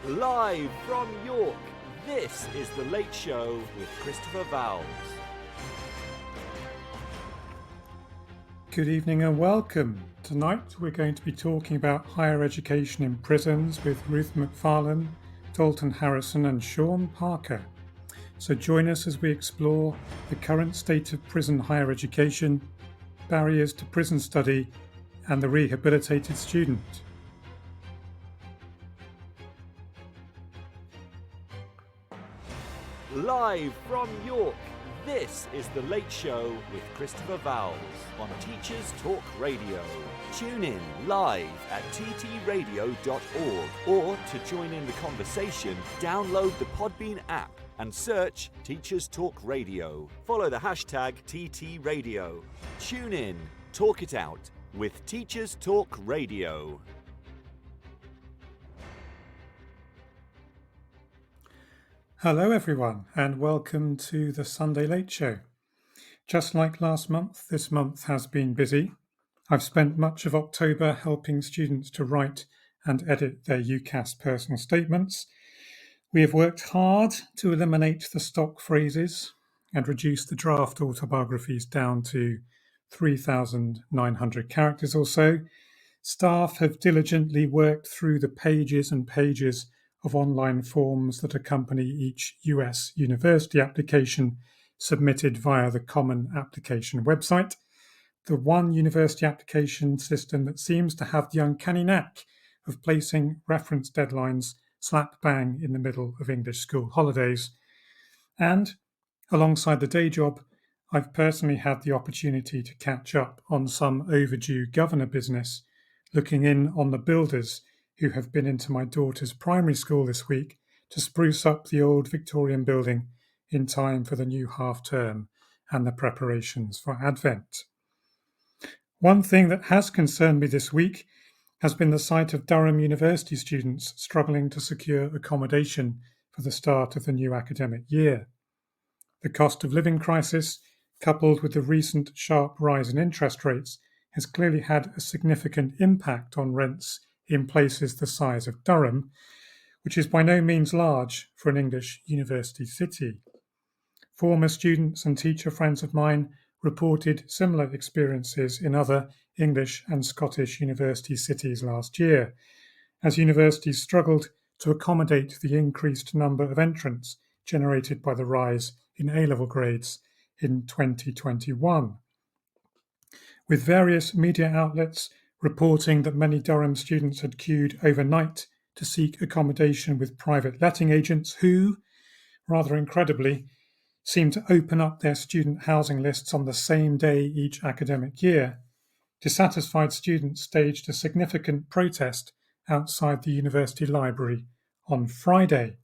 Live from York, this is The Late Show with Christopher Vowles. Good evening and welcome. Tonight we're going to be talking about higher education in prisons with Ruth McFarlane, Dalton Harrison and Sean Parker. So join us as we explore the current state of prison higher education, barriers to prison study and the rehabilitated student. Live from York, this is The Late Show with Christopher Vowles on Teachers Talk Radio. Tune in live at ttradio.org or to join in the conversation, download the Podbean app and search Teachers Talk Radio. Follow the hashtag TTRadio. Tune in, talk it out with Teachers Talk Radio. Hello everyone and welcome to the Sunday Late Show. Just like last month, this month has been busy. I've spent much of October helping students to write and edit their UCAS personal statements. We have worked hard to eliminate the stock phrases and reduce the draft autobiographies down to 3,900 characters or so. Staff have diligently worked through the pages and pages of online forms that accompany each US university application submitted via the Common Application website, the one university application system that seems to have the uncanny knack of placing reference deadlines slap bang in the middle of English school holidays. And alongside the day job, I've personally had the opportunity to catch up on some overdue governor business, looking in on the builders who have been into my daughter's primary school this week to spruce up the old Victorian building in time for the new half term and the preparations for Advent. One thing that has concerned me this week has been the sight of Durham University students struggling to secure accommodation for the start of the new academic year. The cost of living crisis, coupled with the recent sharp rise in interest rates, has clearly had a significant impact on rents in places the size of Durham, which is by no means large for an English university city. Former students and teacher friends of mine reported similar experiences in other English and Scottish university cities last year, as universities struggled to accommodate the increased number of entrants generated by the rise in A-level grades in 2021. With various media outlets reporting that many Durham students had queued overnight to seek accommodation with private letting agents who, rather incredibly, seem to open up their student housing lists on the same day each academic year, dissatisfied students staged a significant protest outside the university library on Friday.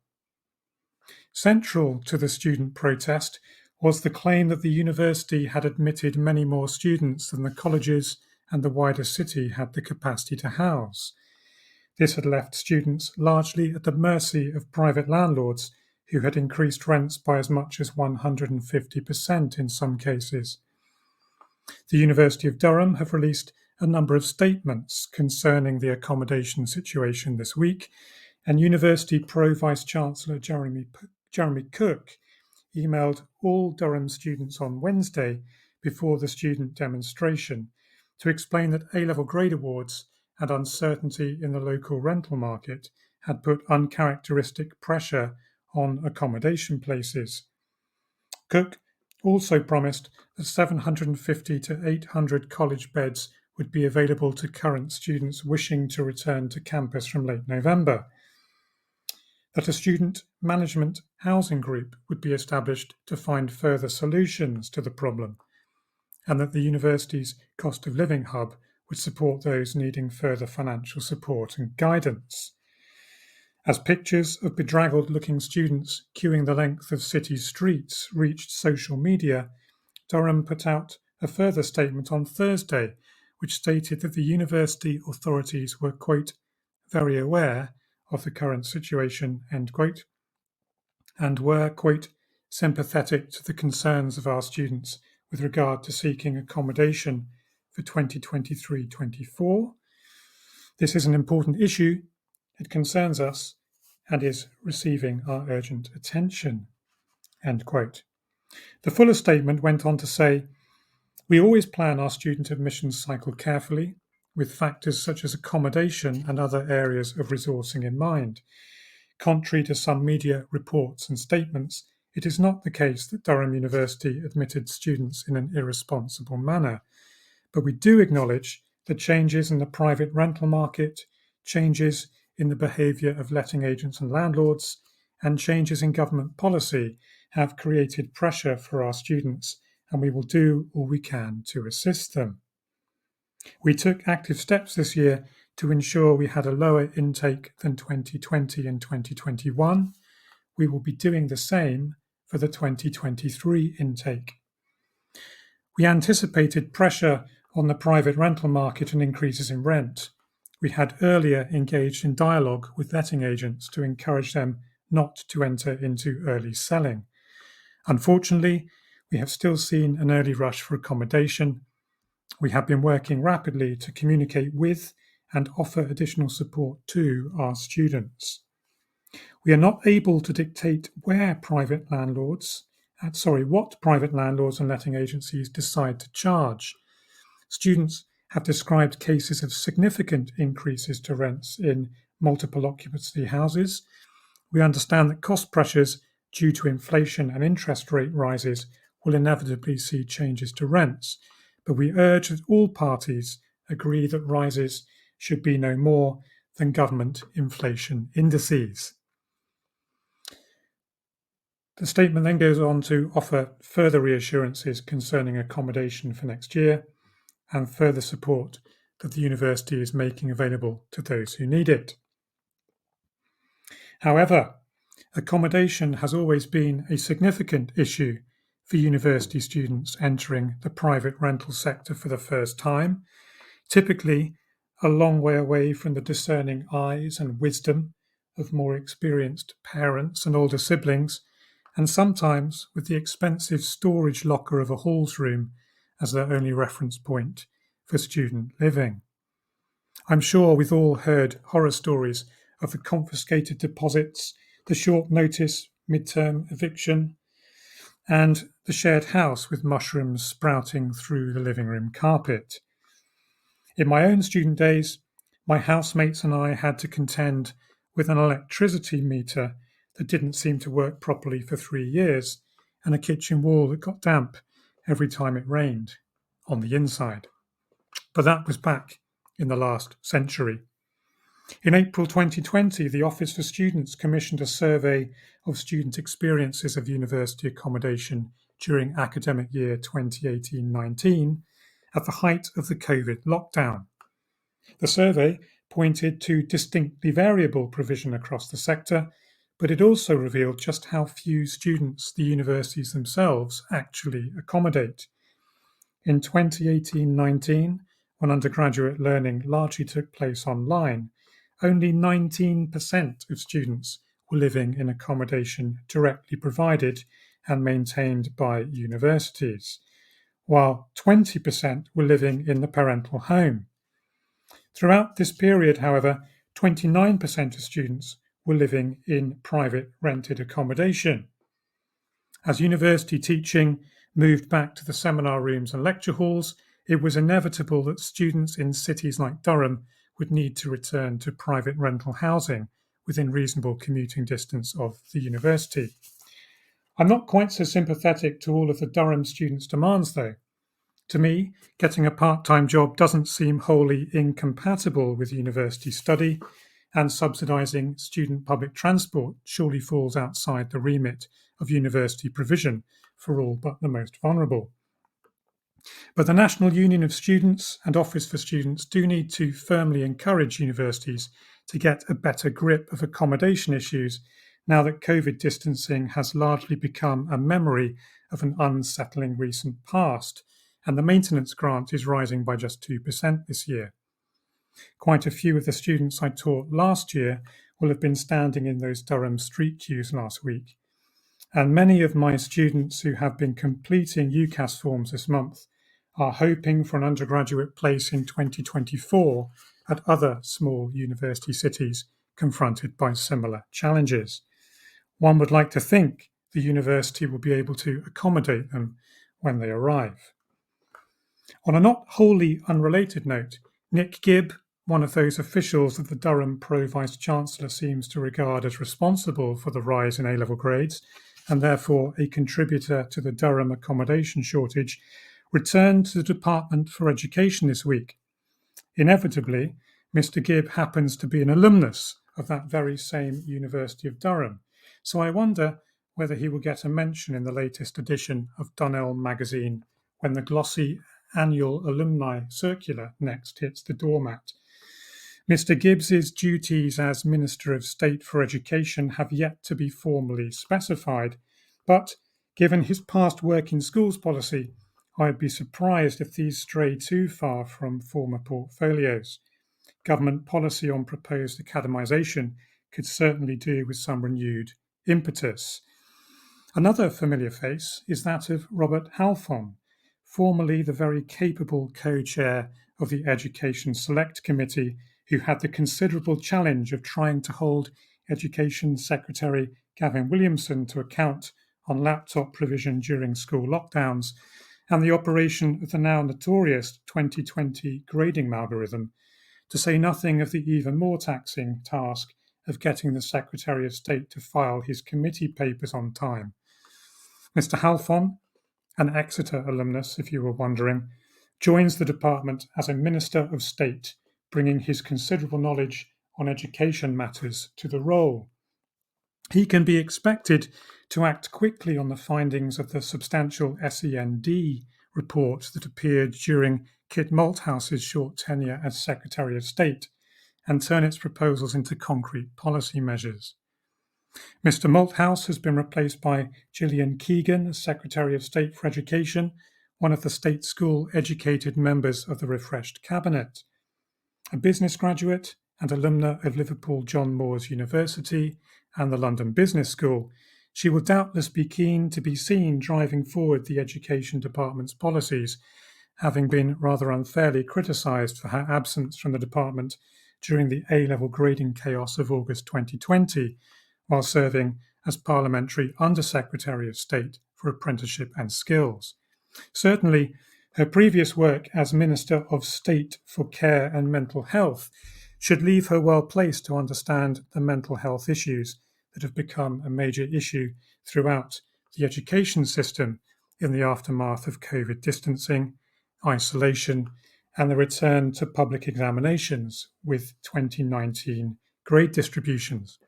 Central to the student protest was the claim that the university had admitted many more students than the colleges and the wider city had the capacity to house. This had left students largely at the mercy of private landlords who had increased rents by as much as 150% in some cases. The University of Durham have released a number of statements concerning the accommodation situation this week, and University Pro-Vice-Chancellor Jeremy Cook emailed all Durham students on Wednesday before the student demonstration to explain that A-level grade awards and uncertainty in the local rental market had put uncharacteristic pressure on accommodation places. Cook also promised that 750 to 800 college beds would be available to current students wishing to return to campus from late November, that a student management housing group would be established to find further solutions to the problem, and that the university's cost of living hub would support those needing further financial support and guidance. As pictures of bedraggled-looking students queuing the length of city streets reached social media, Durham put out a further statement on Thursday, which stated that the university authorities were, quote, very aware of the current situation, end quote, and were, quote, sympathetic to the concerns of our students with regard to seeking accommodation for 2023-24. This is an important issue. It concerns us, and is receiving our urgent attention." End quote. The fuller statement went on to say, "We always plan our student admissions cycle carefully, with factors such as accommodation and other areas of resourcing in mind. Contrary to some media reports and statements, it is not the case that Durham University admitted students in an irresponsible manner, but we do acknowledge that changes in the private rental market, changes in the behaviour of letting agents and landlords, and changes in government policy have created pressure for our students, and we will do all we can to assist them. We took active steps this year to ensure we had a lower intake than 2020 and 2021. We will be doing the same for the 2023 intake. We anticipated pressure on the private rental market and increases in rent. We had earlier engaged in dialogue with letting agents to encourage them not to enter into early selling. Unfortunately, we have still seen an early rush for accommodation. We have been working rapidly to communicate with and offer additional support to our students. We are not able to dictate what private landlords and letting agencies decide to charge. Students have described cases of significant increases to rents in multiple occupancy houses. We understand that cost pressures due to inflation and interest rate rises will inevitably see changes to rents, but we urge that all parties agree that rises should be no more than government inflation indices. The statement then goes on to offer further reassurances concerning accommodation for next year and further support that the university is making available to those who need it. However, accommodation has always been a significant issue for university students entering the private rental sector for the first time, typically a long way away from the discerning eyes and wisdom of more experienced parents and older siblings, and sometimes with the expensive storage locker of a halls room as their only reference point for student living. I'm sure we've all heard horror stories of the confiscated deposits, the short notice midterm eviction, and the shared house with mushrooms sprouting through the living room carpet. In my own student days, my housemates and I had to contend with an electricity meter that didn't seem to work properly for 3 years, and a kitchen wall that got damp every time it rained on the inside. But that was back in the last century. In April 2020, the Office for Students commissioned a survey of student experiences of university accommodation during academic year 2018-19 at the height of the COVID lockdown. The survey pointed to distinctly variable provision across the sector, but it also revealed just how few students the universities themselves actually accommodate. In 2018-19, when undergraduate learning largely took place online, only 19% of students were living in accommodation directly provided and maintained by universities, while 20% were living in the parental home. Throughout this period, however, 29% of students were living in private rented accommodation. As university teaching moved back to the seminar rooms and lecture halls, it was inevitable that students in cities like Durham would need to return to private rental housing within reasonable commuting distance of the university. I'm not quite so sympathetic to all of the Durham students' demands, though. To me, getting a part-time job doesn't seem wholly incompatible with university study, and subsidising student public transport surely falls outside the remit of university provision for all but the most vulnerable. But the National Union of Students and Office for Students do need to firmly encourage universities to get a better grip of accommodation issues now that COVID distancing has largely become a memory of an unsettling recent past, and the maintenance grant is rising by just 2% this year. Quite a few of the students I taught last year will have been standing in those Durham street queues last week, and many of my students who have been completing UCAS forms this month are hoping for an undergraduate place in 2024 at other small university cities confronted by similar challenges. One would like to think the university will be able to accommodate them when they arrive. On a not wholly unrelated note, Nick Gibb, one of those officials that the Durham Pro-Vice-Chancellor seems to regard as responsible for the rise in A-level grades, and therefore a contributor to the Durham accommodation shortage, returned to the Department for Education this week. Inevitably, Mr. Gibb happens to be an alumnus of that very same University of Durham, so I wonder whether he will get a mention in the latest edition of Donnell magazine when the glossy annual alumni circular next hits the doormat. Mr. Gibbs's duties as Minister of State for Education have yet to be formally specified, but given his past work in schools policy, I'd be surprised if these stray too far from former portfolios. Government policy on proposed academisation could certainly do with some renewed impetus. Another familiar face is that of Robert Halfon, formerly the very capable co-chair of the Education Select Committee, who had the considerable challenge of trying to hold Education Secretary Gavin Williamson to account on laptop provision during school lockdowns and the operation of the now notorious 2020 grading algorithm, to say nothing of the even more taxing task of getting the Secretary of State to file his committee papers on time. Mr. Halfon, an Exeter alumnus, if you were wondering, joins the department as a Minister of State, bringing his considerable knowledge on education matters to the role. He can be expected to act quickly on the findings of the substantial SEND report that appeared during Kit Malthouse's short tenure as Secretary of State and turn its proposals into concrete policy measures. Mr. Malthouse has been replaced by Gillian Keegan as Secretary of State for Education, one of the state school educated members of the refreshed cabinet. A business graduate and alumna of Liverpool John Moores University and the London Business School, she will doubtless be keen to be seen driving forward the Education Department's policies, having been rather unfairly criticised for her absence from the department during the A-level grading chaos of August 2020, while serving as Parliamentary Under-Secretary of State for Apprenticeship and Skills. Certainly, her previous work as Minister of State for Care and Mental Health should leave her well placed to understand the mental health issues that have become a major issue throughout the education system in the aftermath of COVID distancing, isolation, and the return to public examinations with 2019 grade distributions.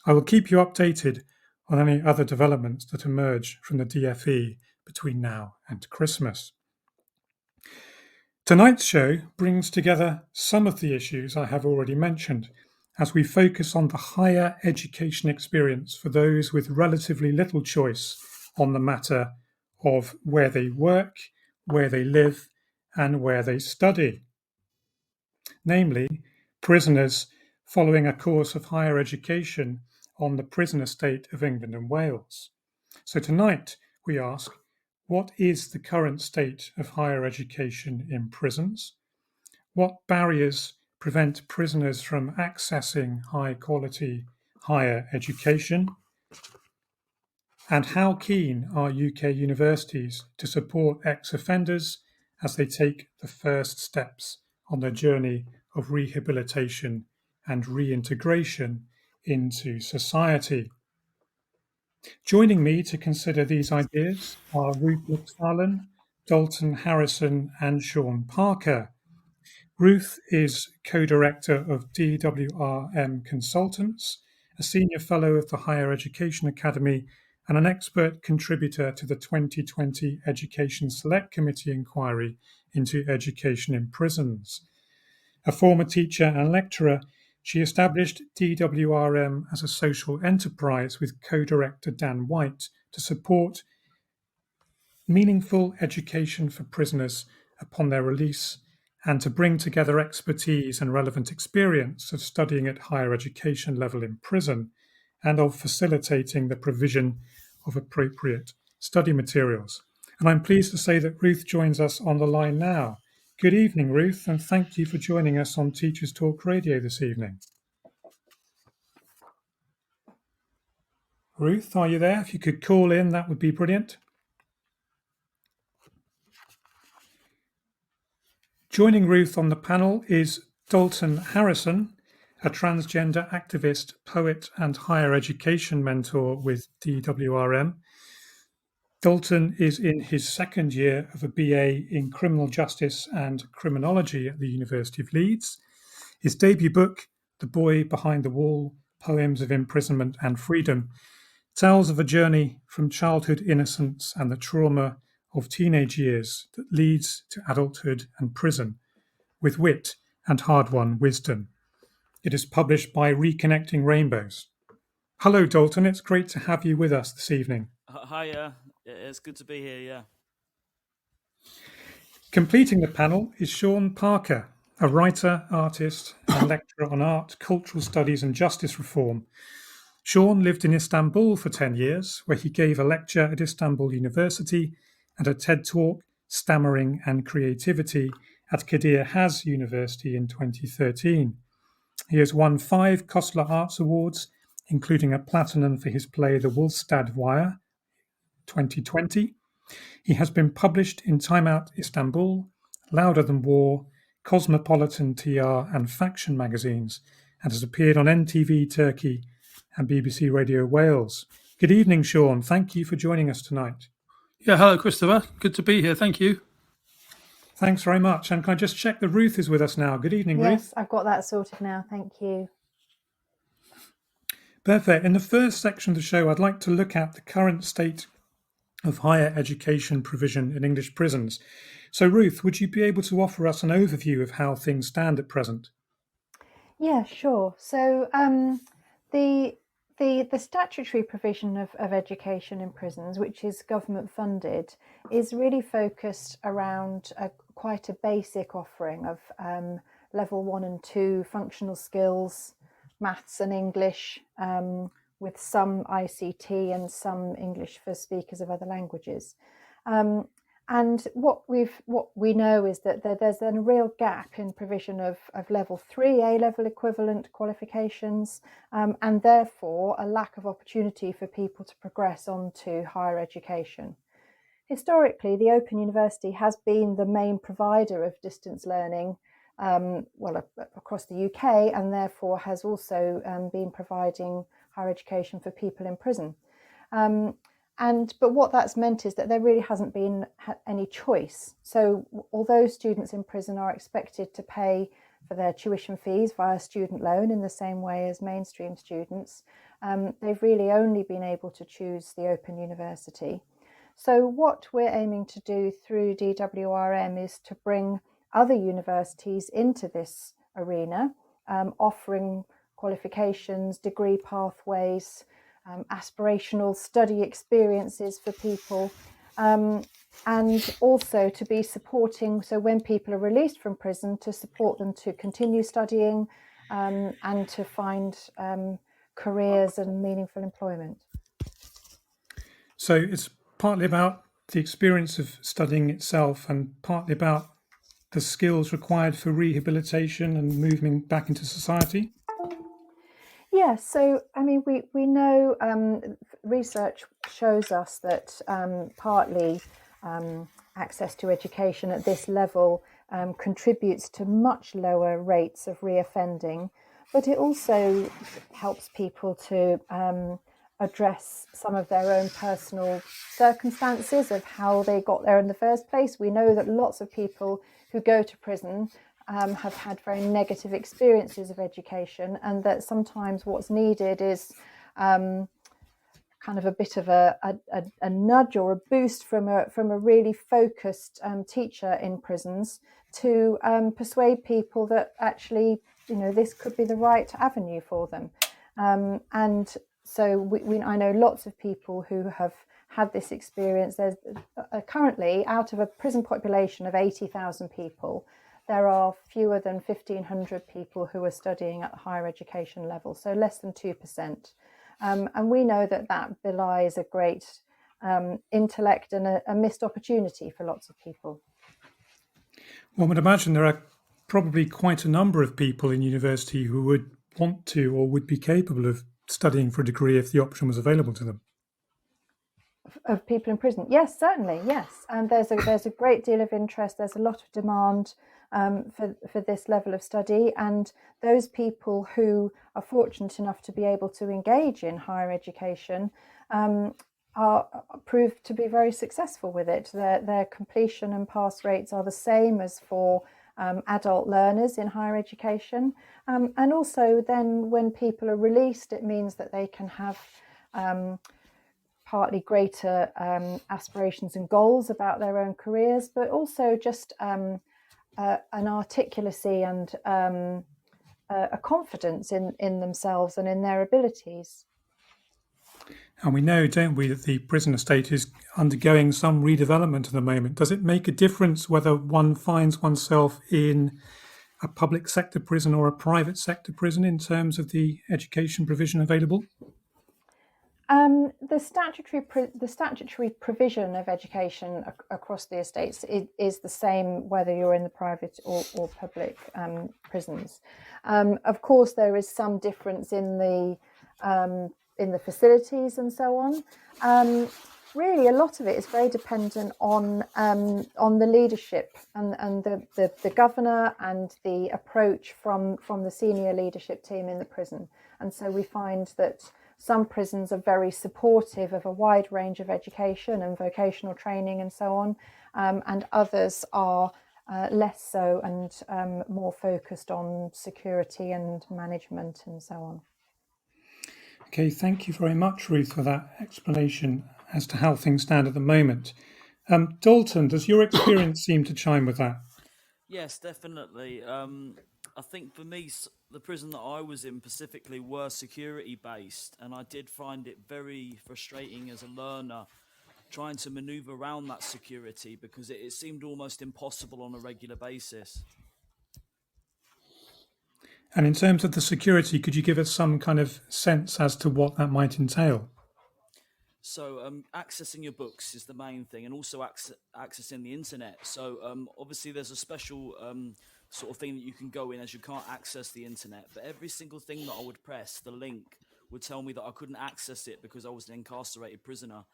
I will keep you updated on any other developments that emerge from the DFE between now and Christmas. Tonight's show brings together some of the issues I have already mentioned as we focus on the higher education experience for those with relatively little choice on the matter of where they work, where they live, and where they study. Namely, prisoners following a course of higher education on the prison estate of England and Wales. So tonight we ask, what is the current state of higher education in prisons? What barriers prevent prisoners from accessing high quality higher education? And how keen are UK universities to support ex-offenders as they take the first steps on their journey of rehabilitation and reintegration into society? Joining me to consider these ideas are Ruth McFarlane, Dalton Harrison, and Sean Parker. Ruth is co-director of DWRM Consultants, a senior fellow of the Higher Education Academy, and an expert contributor to the 2020 Education Select Committee inquiry into education in prisons. A former teacher and lecturer, she established DWRM as a social enterprise with co-director Dan White to support meaningful education for prisoners upon their release and to bring together expertise and relevant experience of studying at higher education level in prison and of facilitating the provision of appropriate study materials. And I'm pleased to say that Ruth joins us on the line now. Good evening, Ruth, and thank you for joining us on Teachers Talk Radio this evening. Ruth, are you there? If you could call in, that would be brilliant. Joining Ruth on the panel is Dalton Harrison, a transgender activist, poet, and higher education mentor with DWRM. Dalton is in his second year of a BA in Criminal Justice and Criminology at the University of Leeds. His debut book, The Boy Behind the Wall, Poems of Imprisonment and Freedom, tells of a journey from childhood innocence and the trauma of teenage years that leads to adulthood and prison, with wit and hard-won wisdom. It is published by Reconnecting Rainbows. Hello, Dalton. It's great to have you with us this evening. Hi, it's good to be here, yeah. Completing the panel is Sean Parker, a writer, artist, and lecturer on art, cultural studies, and justice reform. Sean lived in Istanbul for 10 years, where he gave a lecture at Istanbul University and a TED Talk, Stammering and Creativity, at Kadir Has University in 2013. He has won 5 Kostler Arts Awards, including a platinum for his play The Woolstad Wire, 2020. He has been published in Time Out Istanbul, Louder Than War, Cosmopolitan TR, and Faction magazines, and has appeared on NTV Turkey and BBC Radio Wales. Good evening, Sean. Thank you for joining us tonight. Yeah, hello, Christopher. Good to be here. Thank you. Thanks very much. And can I just check that Ruth is with us now? Good evening, Ruth. Yes, I've got that sorted now. Thank you. Perfect. In the first section of the show, I'd like to look at the current state of higher education provision in English prisons. So, Ruth, would you be able to offer us an overview of how things stand at present? Yeah, sure. So the statutory provision of education in prisons, which is government funded, is really focused around quite a basic offering of level 1 and 2 functional skills, maths and English, with some ICT and some English for speakers of other languages. And what we know is that there's a real gap in provision of level 3 A-level equivalent qualifications, and therefore a lack of opportunity for people to progress on to higher education. Historically, the Open University has been the main provider of distance learning across the UK, and therefore has also been providing higher education for people in prison. But what that's meant is that there really hasn't been any choice. So although students in prison are expected to pay for their tuition fees via student loan in the same way as mainstream students, they've really only been able to choose the Open University. So what we're aiming to do through DWRM is to bring other universities into this arena, offering qualifications, degree pathways, aspirational study experiences for people, and also to be supporting, so when people are released from prison, to support them to continue studying and to find careers and meaningful employment. So it's partly about the experience of studying itself and partly about the skills required for rehabilitation and moving back into society? Yeah, so I mean, we know research shows us that partly access to education at this level contributes to much lower rates of reoffending, but it also helps people to address some of their own personal circumstances of how they got there in the first place. We know that lots of people who go to prison have had very negative experiences of education, and that sometimes what's needed is kind of a bit of a nudge or a boost from a really focused teacher in prisons to persuade people that actually, this could be the right avenue for them. And so I know lots of people who have had this experience. There's currently, out of a prison population of 80,000 people, there are fewer than 1,500 people who are studying at the higher education level, so less than 2%. And we know that belies a great intellect and a missed opportunity for lots of people. One would imagine there are probably quite a number of people in university who would want to or would be capable of studying for a degree if the option was available to them? Of people in prison? Yes, certainly, yes. And there's a great deal of interest. There's a lot of demand for this level of study, and those people who are fortunate enough to be able to engage in higher education are proved to be very successful with it. Their completion and pass rates are the same as for adult learners in higher education, and also then when people are released, it means that they can have partly greater aspirations and goals about their own careers, but also just an articulacy and a confidence in themselves and in their abilities. And we know, don't we, that the prison estate is undergoing some redevelopment at the moment. Does it make a difference whether one finds oneself in a public sector prison or a private sector prison in terms of the education provision available? The statutory provision of education across the estates is the same whether you're in the private or public prisons. Of course, there is some difference in the facilities and so on. Really, a lot of it is very dependent on the leadership and the governor and the approach from the senior leadership team in the prison. And so we find that some prisons are very supportive of a wide range of education and vocational training and so on, and others are less so and more focused on security and management and so on. Okay, thank you very much, Ruth, for that explanation as to how things stand at the moment. Dalton, does your experience seem to chime with that? Yes, definitely. I think for me, the prison that I was in specifically were security based, and I did find it very frustrating as a learner trying to maneuver around that security because it seemed almost impossible on a regular basis. And in terms of the security, could you give us some kind of sense as to what that might entail? So accessing your books is the main thing, and also accessing the internet. So obviously there's a special sort of thing that you can go in as you can't access the internet, but every single thing that I would press, the link would tell me that I couldn't access it because I was an incarcerated prisoner.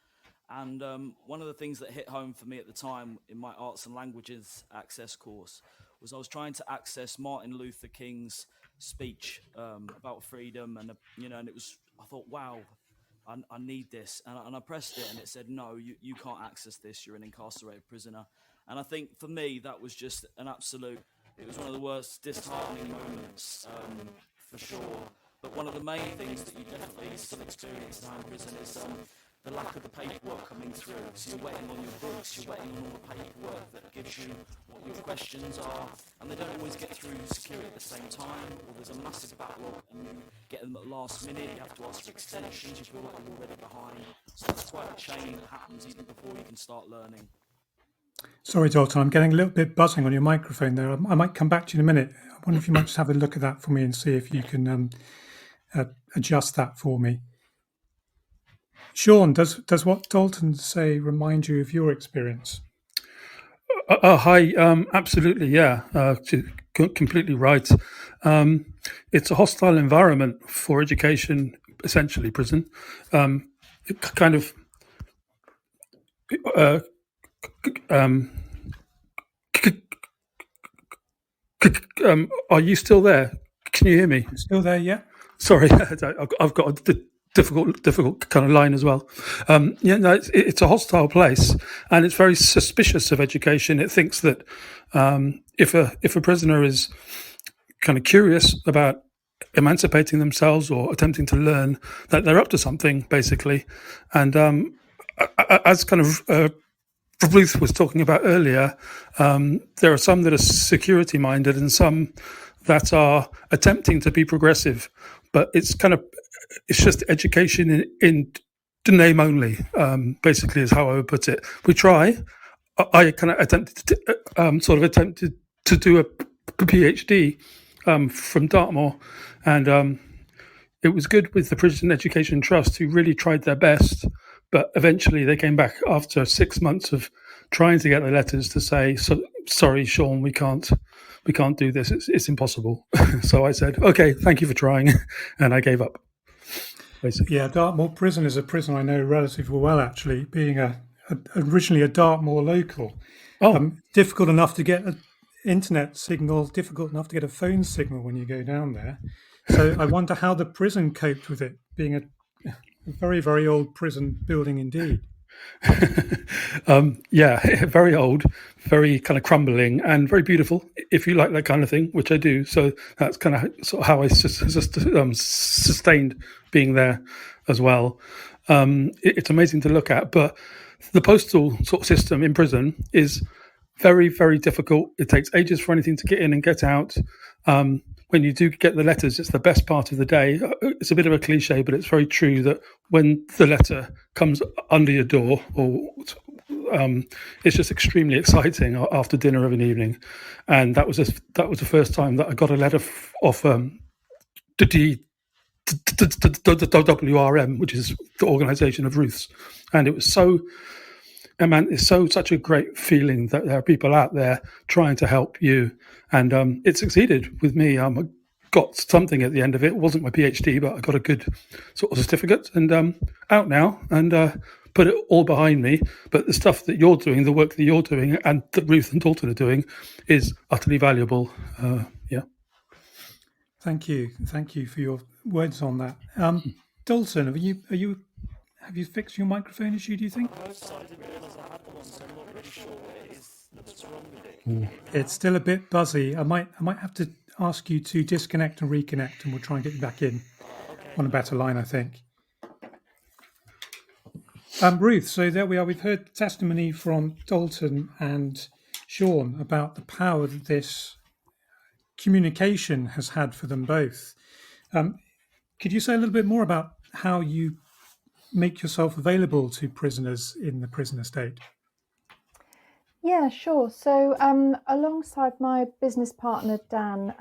And one of the things that hit home for me at the time in my arts and languages access course was I was trying to access Martin Luther King's speech about freedom, and and it was, I thought, wow, I need this, and I pressed it and it said, no, you can't access this, you're an incarcerated prisoner. And I think for me that was just an absolute, it was one of the worst disheartening moments for sure. But one of the main things that you definitely still experience in prison is the lack of the paperwork coming through. So you're waiting on your books, you're waiting on all the paperwork that gives you what your questions are, and they don't always get through security at the same time, or there's a massive backlog and you get them at the last minute, you have to ask for extensions, you feel like you're already behind. So that's quite a chain that happens even before you can start learning. Sorry, Dalton, I'm getting a little bit buzzing on your microphone there. I might come back to you in a minute. I wonder if you might just have a look at that for me and see if you can adjust that for me. Sean, does what Dalton say remind you of your experience? Hi, absolutely, yeah, completely right. It's a hostile environment for education, essentially prison. It kind of are you still there? Can you hear me? I'm still there, yeah. Sorry, I've got a difficult kind of line as well. It's a hostile place, and it's very suspicious of education. It thinks that if a prisoner is kind of curious about emancipating themselves or attempting to learn, that they're up to something, basically. And as kind of Ruth was talking about earlier, there are some that are security minded and some that are attempting to be progressive, but it's just education in name only, basically is how I would put it. We try. I kind of attempted to do a PhD from Dartmoor, and it was good with the Prison Education Trust, who really tried their best, but eventually they came back after 6 months of trying to get the letters to say, sorry, Sean, we can't do this. It's impossible. So I said, okay, thank you for trying, and I gave up. basically. Yeah, Dartmoor Prison is a prison I know relatively well, actually, being originally a Dartmoor local. Oh, Difficult enough to get an internet signal, difficult enough to get a phone signal when you go down there. So I wonder how the prison coped with it, being a very, very old prison building indeed. yeah, very old, very kind of crumbling, and very beautiful. If you like that kind of thing, which I do, so that's kind of sort of how I sustained being there as well. It's amazing to look at, but the postal sort of system in prison is very, very difficult. It takes ages for anything to get in and get out. When you do get the letters, it's the best part of the day. It's a bit of a cliche, but it's very true that when the letter comes under your door, it's just extremely exciting after dinner of an evening. And that was the first time that I got a letter off the DWRM, which is the organisation of Ruths, and it was so. And man, it's such a great feeling that there are people out there trying to help you, and it succeeded with me. I got something at the end of it. It wasn't my PhD, but I got a good sort of certificate, and out now, and put it all behind me. But the stuff that you're doing, the work that you're doing, and that Ruth and Dalton are doing, is utterly valuable. Yeah. Thank you for your words on that. Dalton, have you fixed your microphone issue, do you think? I didn't realise I had the one, so I'm not really sure what it is that's wrong with it. It's still a bit buzzy. I might have to ask you to disconnect and reconnect, and we'll try and get you back in on a better line, I think. Ruth, so there we are. We've heard testimony from Dalton and Sean about the power that this communication has had for them both. Could you say a little bit more about how you make yourself available to prisoners in the prison estate? Yeah, sure. So alongside my business partner, Dan,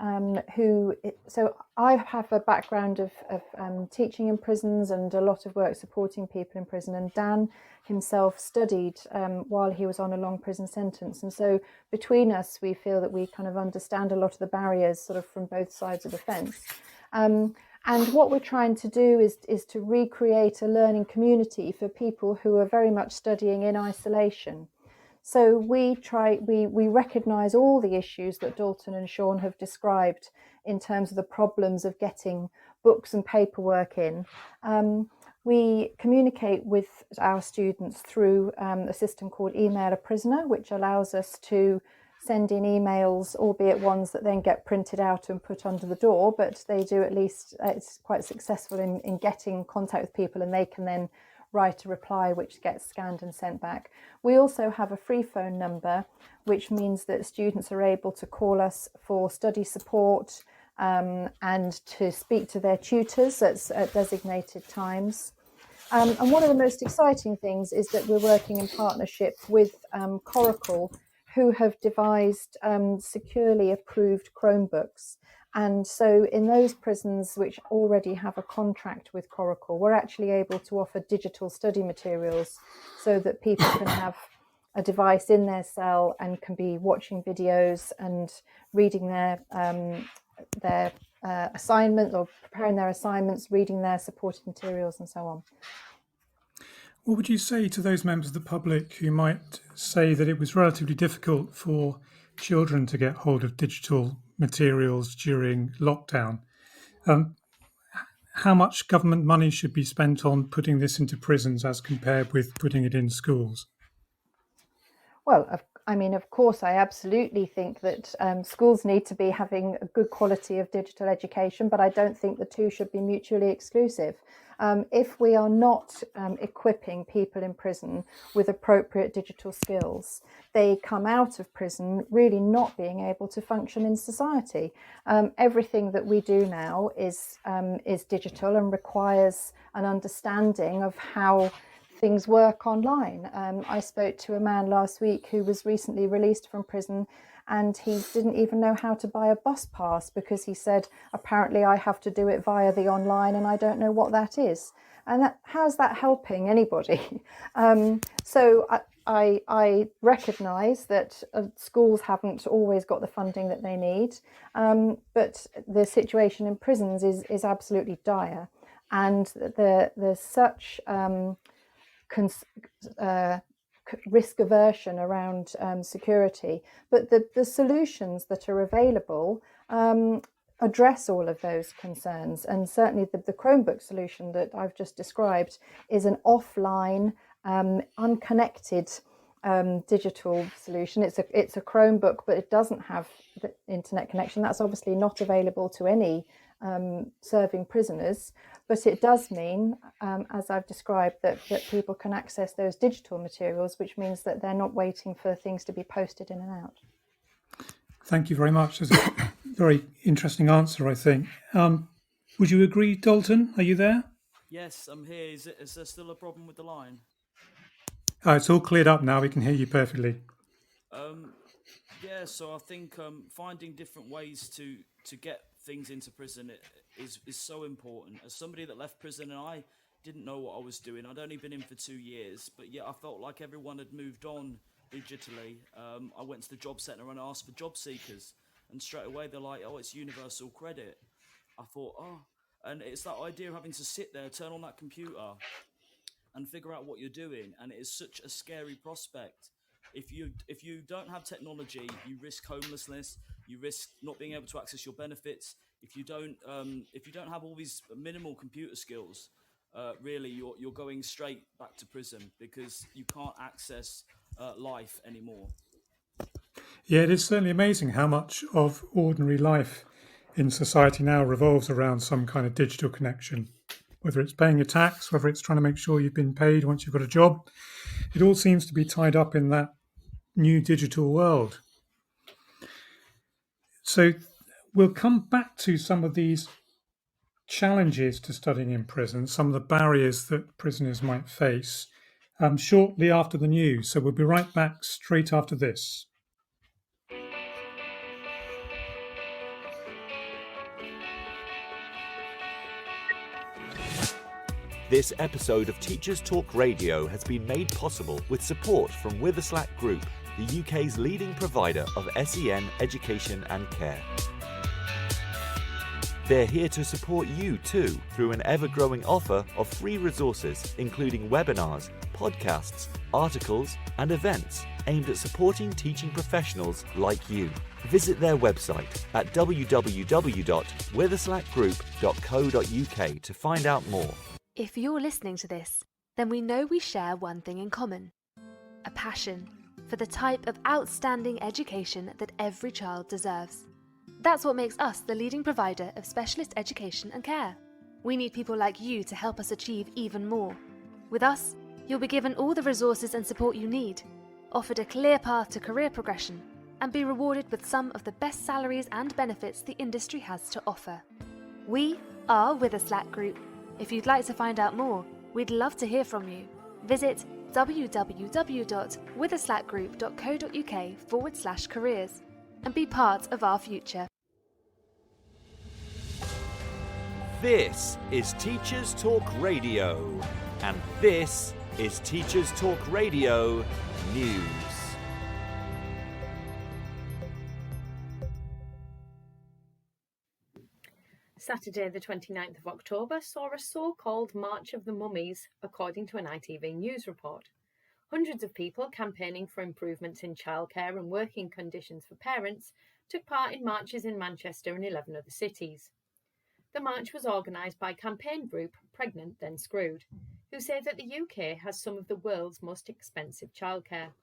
so I have a background of teaching in prisons and a lot of work supporting people in prison. And Dan himself studied while he was on a long prison sentence. And so between us, we feel that we kind of understand a lot of the barriers sort of from both sides of the fence. And what we're trying to do is to recreate a learning community for people who are very much studying in isolation. So we recognise all the issues that Dalton and Sean have described in terms of the problems of getting books and paperwork in. We communicate with our students through a system called Email a Prisoner, which allows us to send in emails, albeit ones that then get printed out and put under the door, but they do at least, it's quite successful in getting contact with people, and they can then write a reply which gets scanned and sent back. We also have a free phone number, which means that students are able to call us for study support and to speak to their tutors at designated times. And one of the most exciting things is that we're working in partnership with Coracle, who have devised securely approved Chromebooks. And so in those prisons which already have a contract with Coracle, we're actually able to offer digital study materials so that people can have a device in their cell and can be watching videos and reading their assignments or preparing their assignments, reading their supporting materials and so on. What would you say to those members of the public who might say that it was relatively difficult for children to get hold of digital materials during lockdown? How much government money should be spent on putting this into prisons as compared with putting it in schools? Well, of course, I absolutely think that schools need to be having a good quality of digital education, but I don't think the two should be mutually exclusive. If we are not equipping people in prison with appropriate digital skills, they come out of prison really not being able to function in society. Everything that we do now is digital and requires an understanding of how things work online. I spoke to a man last week who was recently released from prison, and he didn't even know how to buy a bus pass because he said, apparently I have to do it via the online and I don't know what that is. And how's that helping anybody? So I recognise that schools haven't always got the funding that they need, but the situation in prisons is absolutely dire. and there's such risk aversion around security, but the solutions that are available address all of those concerns. And certainly the Chromebook solution that I've just described is an offline, unconnected digital solution. It's a Chromebook, but it doesn't have the internet connection. That's obviously not available to any serving prisoners, but it does mean, as I've described, that people can access those digital materials, which means that they're not waiting for things to be posted in and out. Thank you very much. That's a very interesting answer, I think. Would you agree, Dalton? Are you there? Yes, I'm here. Is there still a problem with the line? It's all cleared up now. We can hear you perfectly. Yeah, so I think finding different ways to get things into prison is so important. As somebody that left prison, and I didn't know what I was doing. I'd only been in for 2 years, but yet I felt like everyone had moved on digitally. I went to the job centre and asked for job seekers, and straight away they're like, "Oh, it's universal credit." I thought, oh, and it's that idea of having to sit there, turn on that computer, and figure out what you're doing, and it is such a scary prospect. If you don't have technology, you risk homelessness. You risk not being able to access your benefits. If you don't have all these minimal computer skills, really you're going straight back to prison because you can't access life anymore. Yeah, it is certainly amazing how much of ordinary life in society now revolves around some kind of digital connection. Whether it's paying your tax, whether it's trying to make sure you've been paid once you've got a job, it all seems to be tied up in that new digital world. So we'll come back to some of these challenges to studying in prison, some of the barriers that prisoners might face shortly after the news. So we'll be right back straight after this. This episode of Teachers Talk Radio has been made possible with support from Witherslack Group, the UK's leading provider of SEN education and care. They're here to support you too through an ever-growing offer of free resources, including webinars, podcasts, articles, and events aimed at supporting teaching professionals like you. Visit their website at www.witherslackgroup.co.uk to find out more. If you're listening to this, then we know we share one thing in common: a passion for the type of outstanding education that every child deserves. That's what makes us the leading provider of specialist education and care. We need people like you to help us achieve even more. With us, you'll be given all the resources and support you need, offered a clear path to career progression, and be rewarded with some of the best salaries and benefits the industry has to offer. We are Witherslack Group. If you'd like to find out more, we'd love to hear from you. Visit www.witherslackgroup.co.uk/careers and be part of our future. This is Teachers Talk Radio, and this is Teachers Talk Radio News. Saturday the 29th of October saw a so-called March of the Mummies, according to an ITV News report. Hundreds of people campaigning for improvements in childcare and working conditions for parents took part in marches in Manchester and 11 other cities. The march was organised by campaign group Pregnant Then Screwed, who say that the UK has some of the world's most expensive childcare.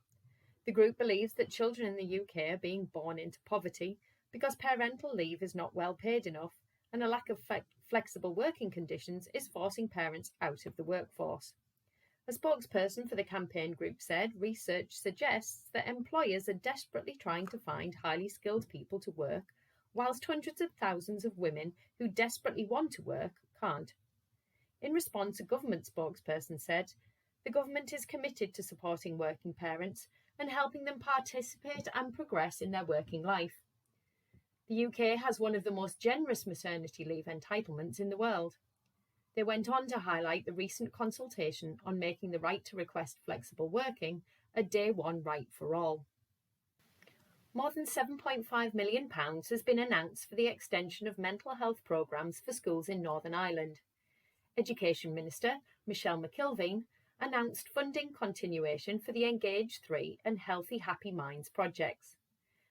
The group believes that children in the UK are being born into poverty because parental leave is not well paid enough, and a lack of flexible working conditions is forcing parents out of the workforce. A spokesperson for the campaign group said research suggests that employers are desperately trying to find highly skilled people to work, whilst hundreds of thousands of women who desperately want to work can't. In response, a government spokesperson said, "The government is committed to supporting working parents and helping them participate and progress in their working life." The UK has one of the most generous maternity leave entitlements in the world. They went on to highlight the recent consultation on making the right to request flexible working a day one right for all. More than £7.5 million has been announced for the extension of mental health programmes for schools in Northern Ireland. Education Minister Michelle McKilveen announced funding continuation for the Engage 3 and Healthy Happy Minds projects.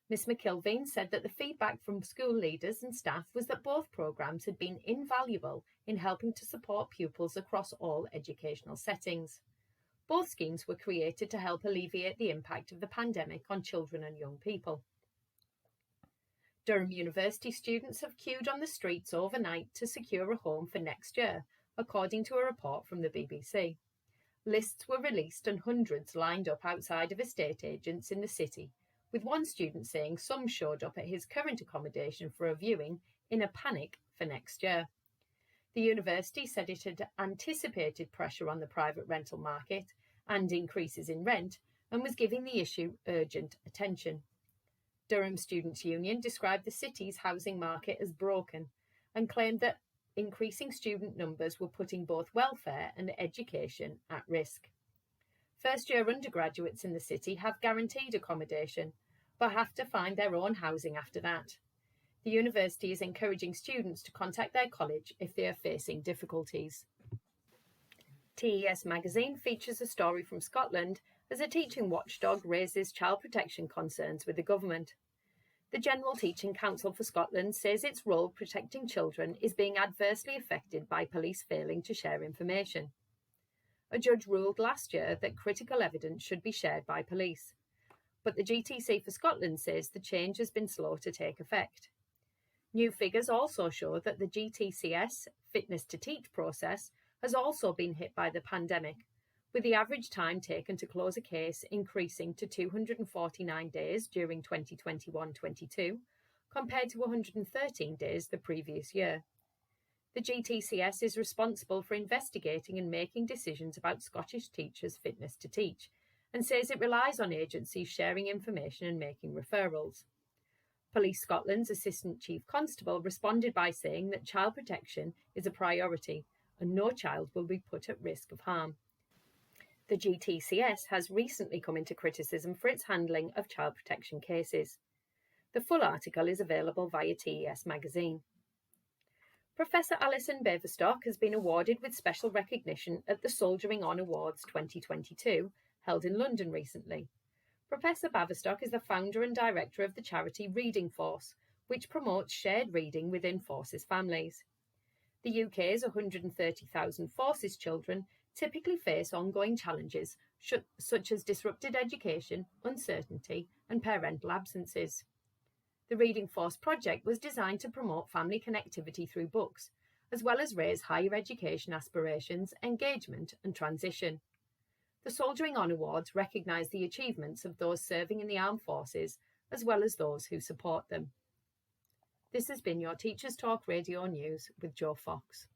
Ms McKilveen said that the feedback from school leaders and staff was that both programmes had been invaluable in helping to support pupils across all educational settings. Both schemes were created to help alleviate the impact of the pandemic on children and young people. Durham University students have queued on the streets overnight to secure a home for next year, according to a report from the BBC. Lists were released and hundreds lined up outside of estate agents in the city, with one student saying some showed up at his current accommodation for a viewing in a panic for next year. The university said it had anticipated pressure on the private rental market and increases in rent and was giving the issue urgent attention. Durham Students' Union described the city's housing market as broken and claimed that increasing student numbers were putting both welfare and education at risk. First-year undergraduates in the city have guaranteed accommodation, but have to find their own housing after that. The university is encouraging students to contact their college if they are facing difficulties. TES magazine features a story from Scotland as a teaching watchdog raises child protection concerns with the government. The General Teaching Council for Scotland says its role protecting children is being adversely affected by police failing to share information. A judge ruled last year that critical evidence should be shared by police, but the GTC for Scotland says the change has been slow to take effect. New figures also show that the GTCS Fitness to Teach process has also been hit by the pandemic, with the average time taken to close a case increasing to 249 days during 2021-22, compared to 113 days the previous year. The GTCS is responsible for investigating and making decisions about Scottish teachers' fitness to teach, and says it relies on agencies sharing information and making referrals. Police Scotland's Assistant Chief Constable responded by saying that child protection is a priority and no child will be put at risk of harm. The GTCS has recently come into criticism for its handling of child protection cases. The full article is available via TES magazine. Professor Alison Baverstock has been awarded with special recognition at the Soldiering On Awards 2022, held in London recently. Professor Baverstock is the founder and director of the charity Reading Force, which promotes shared reading within Forces families. The UK's 130,000 Forces children typically face ongoing challenges such as disrupted education, uncertainty, and parental absences. The Reading Force project was designed to promote family connectivity through books, as well as raise higher education aspirations, engagement, and transition. The Soldiering On Awards recognise the achievements of those serving in the armed forces, as well as those who support them. This has been your Teachers Talk Radio News with Joe Fox.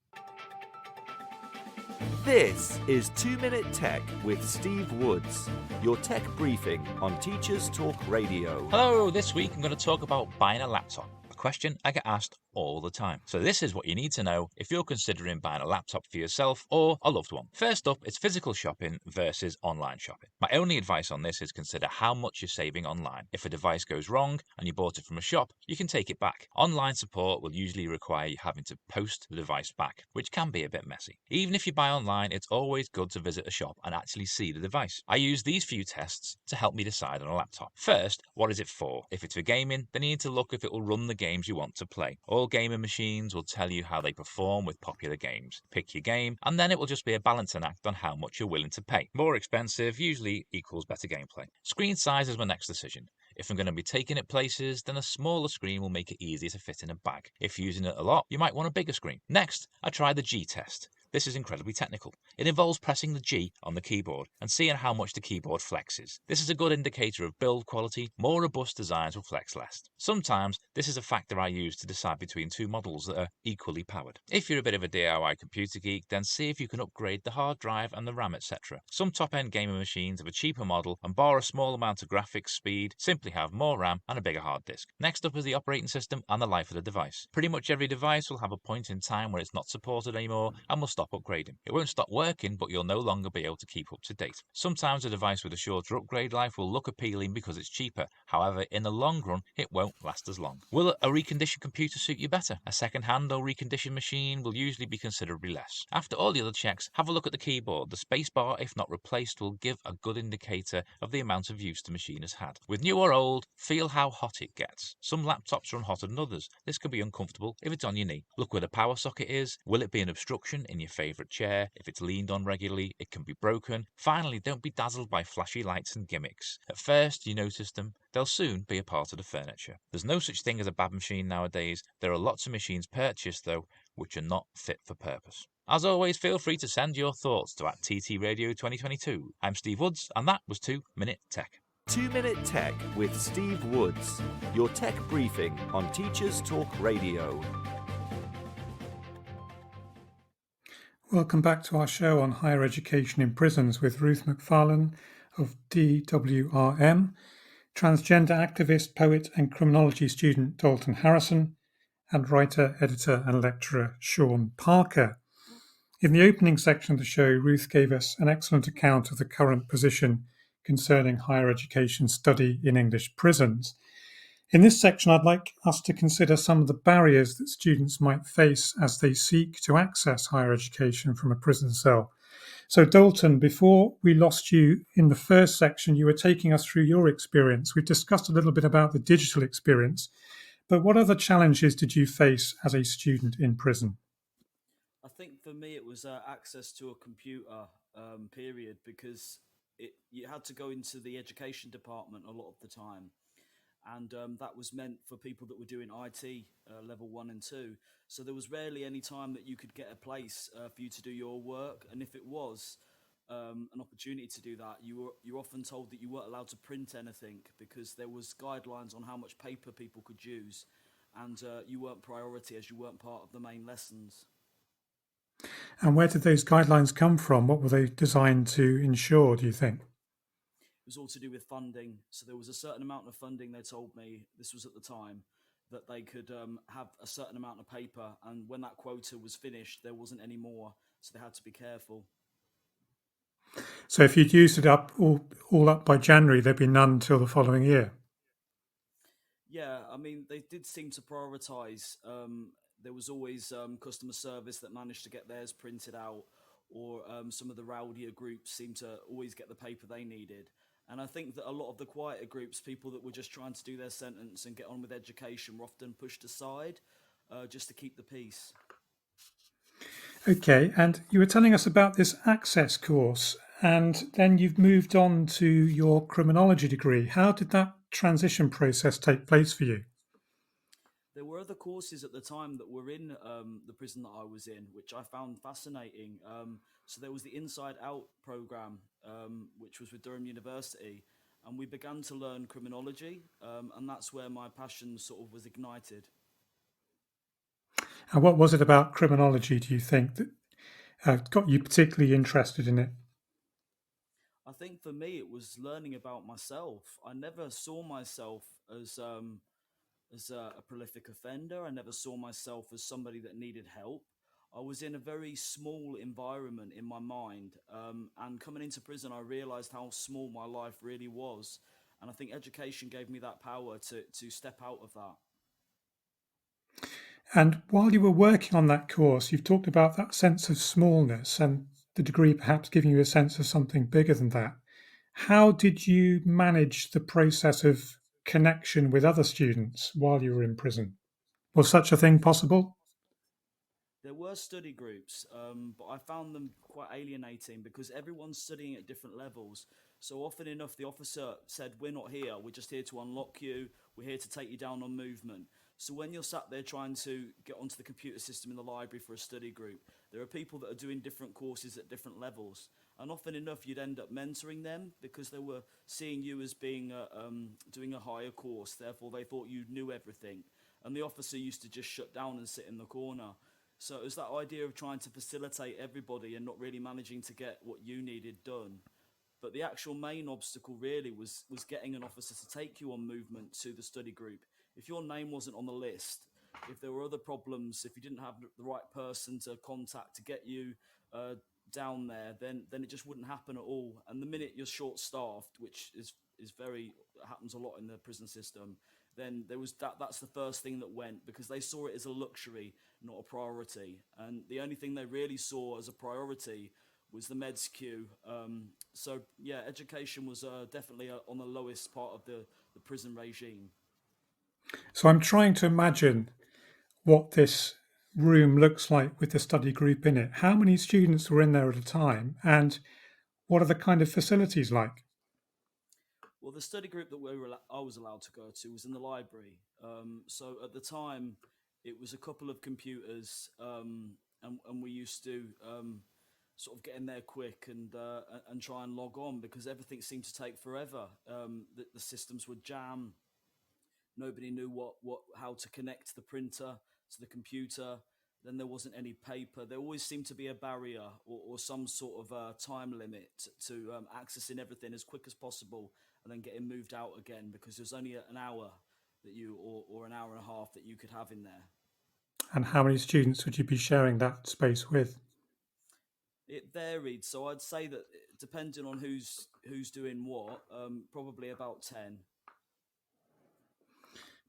This is 2 Minute Tech with Steve Woods, your tech briefing on Teachers Talk Radio. Hello, this week I'm going to talk about buying a laptop, a question I get asked all the time. So this is what you need to know if you're considering buying a laptop for yourself or a loved one. First up, it's physical shopping versus online shopping. My only advice on this is consider how much you're saving online. If a device goes wrong and you bought it from a shop, you can take it back. Online support will usually require you having to post the device back, which can be a bit messy. Even if you buy online, it's always good to visit a shop and actually see the device. I use these few tests to help me decide on a laptop. First, what is it for? If it's for gaming, then you need to look if it will run the games you want to play. All gaming machines will tell you how they perform with popular games. Pick your game, and then it will just be a balancing act on how much you're willing to pay. More expensive usually equals better gameplay. Screen size is my next decision. If I'm going to be taking it places, then a smaller screen will make it easier to fit in a bag. If using it a lot, you might want a bigger screen. Next, I try the G test. This is incredibly technical. It involves pressing the G on the keyboard and seeing how much the keyboard flexes. This is a good indicator of build quality. More robust designs will flex less. Sometimes this is a factor I use to decide between two models that are equally powered. If you're a bit of a DIY computer geek, then see if you can upgrade the hard drive and the RAM, etc. Some top-end gaming machines have a cheaper model and bar a small amount of graphics speed, simply have more RAM and a bigger hard disk. Next up is the operating system and the life of the device. Pretty much every device will have a point in time where it's not supported anymore and will stop stop upgrading. It won't stop working, but you'll no longer be able to keep up to date. Sometimes a device with a shorter upgrade life will look appealing because it's cheaper. However, in the long run, it won't last as long. Will a reconditioned computer suit you better? A second-hand or reconditioned machine will usually be considerably less. After all the other checks, have a look at the keyboard. The spacebar, if not replaced, will give a good indicator of the amount of use the machine has had. With new or old, feel how hot it gets. Some laptops run hotter than others. This can be uncomfortable if it's on your knee. Look where the power socket is. Will it be an obstruction in your favourite chair? If it's leaned on regularly, it can be broken. Finally, don't be dazzled by flashy lights and gimmicks. At first, you notice them. They'll soon be a part of the furniture. There's no such thing as a bad machine nowadays. There are lots of machines purchased, though, which are not fit for purpose. As always, feel free to send your thoughts to @TT Radio 2022. I'm Steve Woods, and that was 2 Minute Tech. 2 Minute Tech with Steve Woods, your tech briefing on Teachers Talk Radio. Welcome back to our show on higher education in prisons with Ruth McFarlane of DWRM, transgender activist, poet and criminology student Dalton Harrison, and writer, editor and lecturer Sean Parker. In the opening section of the show, Ruth gave us an excellent account of the current position concerning higher education study in English prisons. In this section, I'd like us to consider some of the barriers that students might face as they seek to access higher education from a prison cell. So, Dalton, before we lost you in the first section, you were taking us through your experience. We've discussed a little bit about the digital experience, but what other challenges did you face as a student in prison? I think for me it was access to a computer, period, because you had to go into the education department a lot of the time, and that was meant for people that were doing IT level 1 and 2. So there was rarely any time that you could get a place for you to do your work, and if it was an opportunity to do that, you're often told that you weren't allowed to print anything because there was guidelines on how much paper people could use, and you weren't priority as you weren't part of the main lessons. And where did those guidelines come from? What were they designed to ensure, do you think? It was all to do with funding. So there was a certain amount of funding, they told me, this was at the time, that they could have a certain amount of paper, and when that quota was finished, there wasn't any more, so they had to be careful. So if you'd used it up all up by January, there'd be none till the following year. Yeah, I mean, they did seem to prioritise. There was always customer service that managed to get theirs printed out, or some of the rowdier groups seemed to always get the paper they needed. And I think that a lot of the quieter groups, people that were just trying to do their sentence and get on with education, were often pushed aside just to keep the peace. Okay, and you were telling us about this access course, and then you've moved on to your criminology degree. How did that transition process take place for you? There were other courses at the time that were in the prison that I was in, which I found fascinating. So there was the Inside Out program, which was with Durham University, and we began to learn criminology, and that's where my passion sort of was ignited. And what was it about criminology, do you think, that got you particularly interested in it? I think for me, it was learning about myself. I never saw myself as a prolific offender. I never saw myself as somebody that needed help. I was in a very small environment in my mind, and coming into prison, I realised how small my life really was, and I think education gave me that power to step out of that. And while you were working on that course, you've talked about that sense of smallness and the degree perhaps giving you a sense of something bigger than that. How did you manage the process of connection with other students while you were in prison? Was such a thing possible? There were study groups, but I found them quite alienating because everyone's studying at different levels. So often enough, the officer said, "We're not here, we're just here to unlock you, we're here to take you down on movement." So when you're sat there trying to get onto the computer system in the library for a study group, there are people that are doing different courses at different levels. And often enough, you'd end up mentoring them because they were seeing you as being doing a higher course. Therefore, they thought you knew everything. And the officer used to just shut down and sit in the corner. So it was that idea of trying to facilitate everybody and not really managing to get what you needed done. But the actual main obstacle really was getting an officer to take you on movement to the study group. If your name wasn't on the list, if there were other problems, if you didn't have the right person to contact to get you down there, then it just wouldn't happen at all. And the minute you're short-staffed, which is very happens a lot in the prison system, then there was that's the first thing that went, because they saw it as a luxury, not a priority. And the only thing they really saw as a priority was the meds queue. So yeah, education was definitely on the lowest part of the prison regime. So I'm trying to imagine what this room looks like with the study group in it. How many students were in there at a time, and what are the kind of facilities like? Well, the study group that I was allowed to go to was in the library. So at the time, it was a couple of computers, and we used to sort of get in there quick and try and log on, because everything seemed to take forever. The systems would jam. Nobody knew how to connect the printer to the computer. Then there wasn't any paper. There always seemed to be a barrier or some sort of time limit to accessing everything as quick as possible and then getting moved out again, because there's only an hour that or an hour and a half that you could have in there. And how many students would you be sharing that space with? It varied, so I'd say that depending on who's doing what, probably about 10.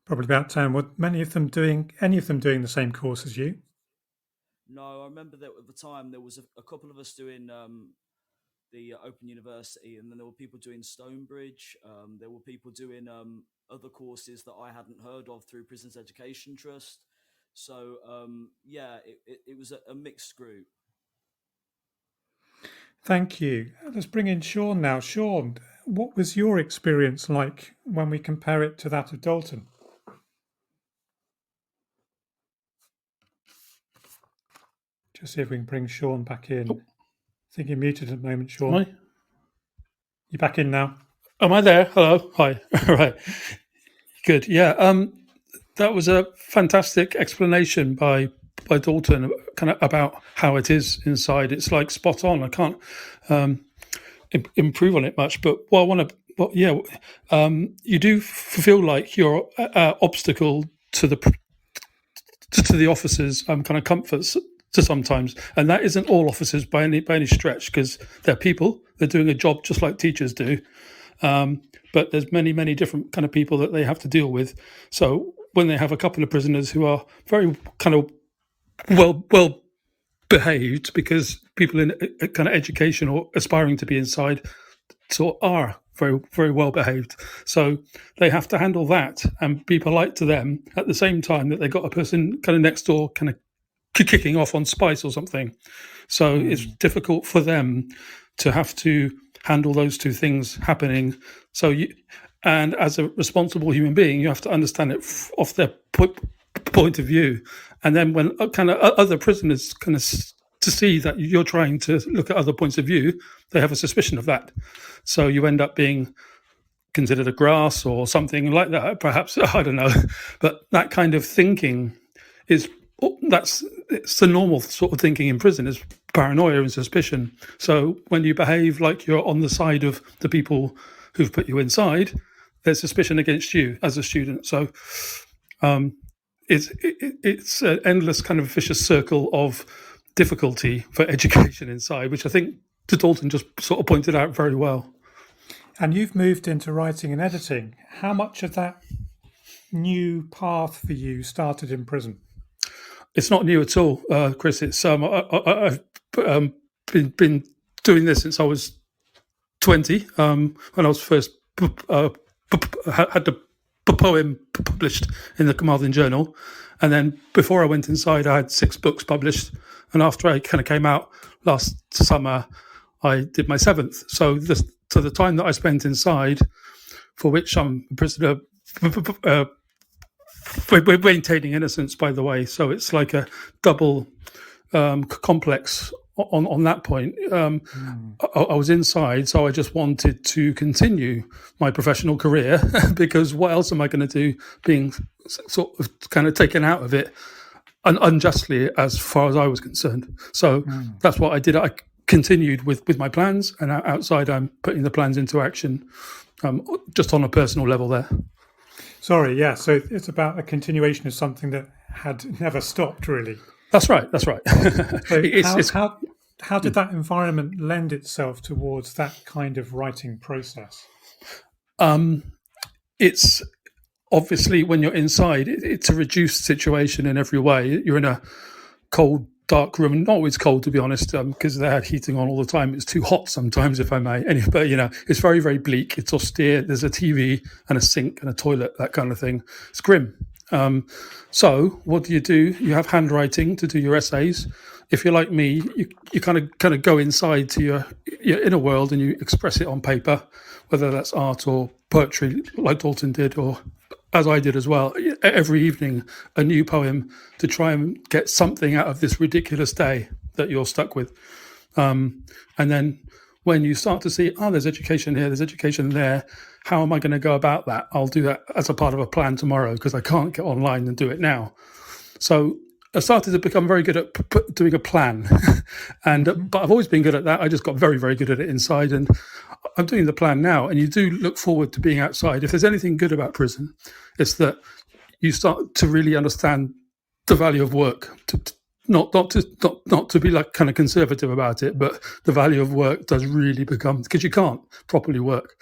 Probably about 10. Were any of them doing the same course as you? No, I remember that at the time there was a couple of us doing the Open University, and then there were people doing Stonebridge. There were people doing other courses that I hadn't heard of through Prisons Education Trust. So yeah, it was a mixed group. Thank you. Let's bring in Sean now. Sean, what was your experience like when we compare it to that of Dalton? Just see if we can bring Sean back in. I think you're muted at the moment, Sean. Am I? You're back in now. Am I there? Hello. Hi. Right. Good. Yeah. That was a fantastic explanation by Dalton, kind of about how it is inside. It's like spot on. I can't improve on it much, but what I want to, you do feel like you're an obstacle to the officers' kind of comforts to sometimes, and that isn't all officers by any stretch, because they're people. They're doing a job just like teachers do, but there's many different kind of people that they have to deal with. So when they have a couple of prisoners who are very kind of well behaved, because people in a kind of education or aspiring to be inside sort of are very well behaved, so they have to handle that and be polite to them at the same time that they got a person kind of next door kind of kicking off on spice or something. So it's difficult for them to have to handle those two things happening. So and as a responsible human being, you have to understand it off their point of view. And then when kind of other prisoners kind of to see that you're trying to look at other points of view, they have a suspicion of that. So you end up being considered a grass or something like that, perhaps. I don't know. But that kind of thinking it's the normal sort of thinking in prison, is paranoia and suspicion. So when you behave like you're on the side of the people who've put you inside, there's suspicion against you as a student. So it's an endless kind of vicious circle of difficulty for education inside, which I think Dalton just sort of pointed out very well. And you've moved into writing and editing. How much of that new path for you started in prison? It's not new at all, Chris. It's I've been doing this since I was 20. When I was first had the poem published in the Carmarthen Journal, and then before I went inside, I had 6 books published, and after I kind of came out last summer, I did my 7th. So the time that I spent inside, for which I'm a prisoner. We're maintaining innocence, by the way, so it's like a double complex on that point. I was inside, so I just wanted to continue my professional career because what else am I going to do being sort of kind of taken out of it unjustly as far as I was concerned. So that's what I did. I continued with my plans, and outside I'm putting the plans into action just on a personal level there. Sorry, yeah. So it's about a continuation of something that had never stopped, really. That's right. So how did that environment lend itself towards that kind of writing process? It's obviously when you're inside, it's a reduced situation in every way. You're in a cold, dark room, and not always cold, to be honest, because they had heating on all the time. It's too hot sometimes, if I may. Anyway, but it's very, very bleak. It's austere. There's a TV and a sink and a toilet, that kind of thing. It's grim. So what do? You have handwriting to do your essays. If you're like me, you kind of go inside to your inner world and you express it on paper, whether that's art or poetry, like Dalton did, or as I did as well. Every evening, a new poem to try and get something out of this ridiculous day that you're stuck with. And then when you start to see, there's education here, there's education there, how am I going to go about that? I'll do that as a part of a plan tomorrow because I can't get online and do it now. So I started to become very good at doing a plan. But I've always been good at that. I just got very, very good at it inside. And I'm doing the plan now. And you do look forward to being outside. If there's anything good about prison, it's that you start to really understand the value of work. Not to be like kind of conservative about it, but the value of work does really become, because you can't properly work.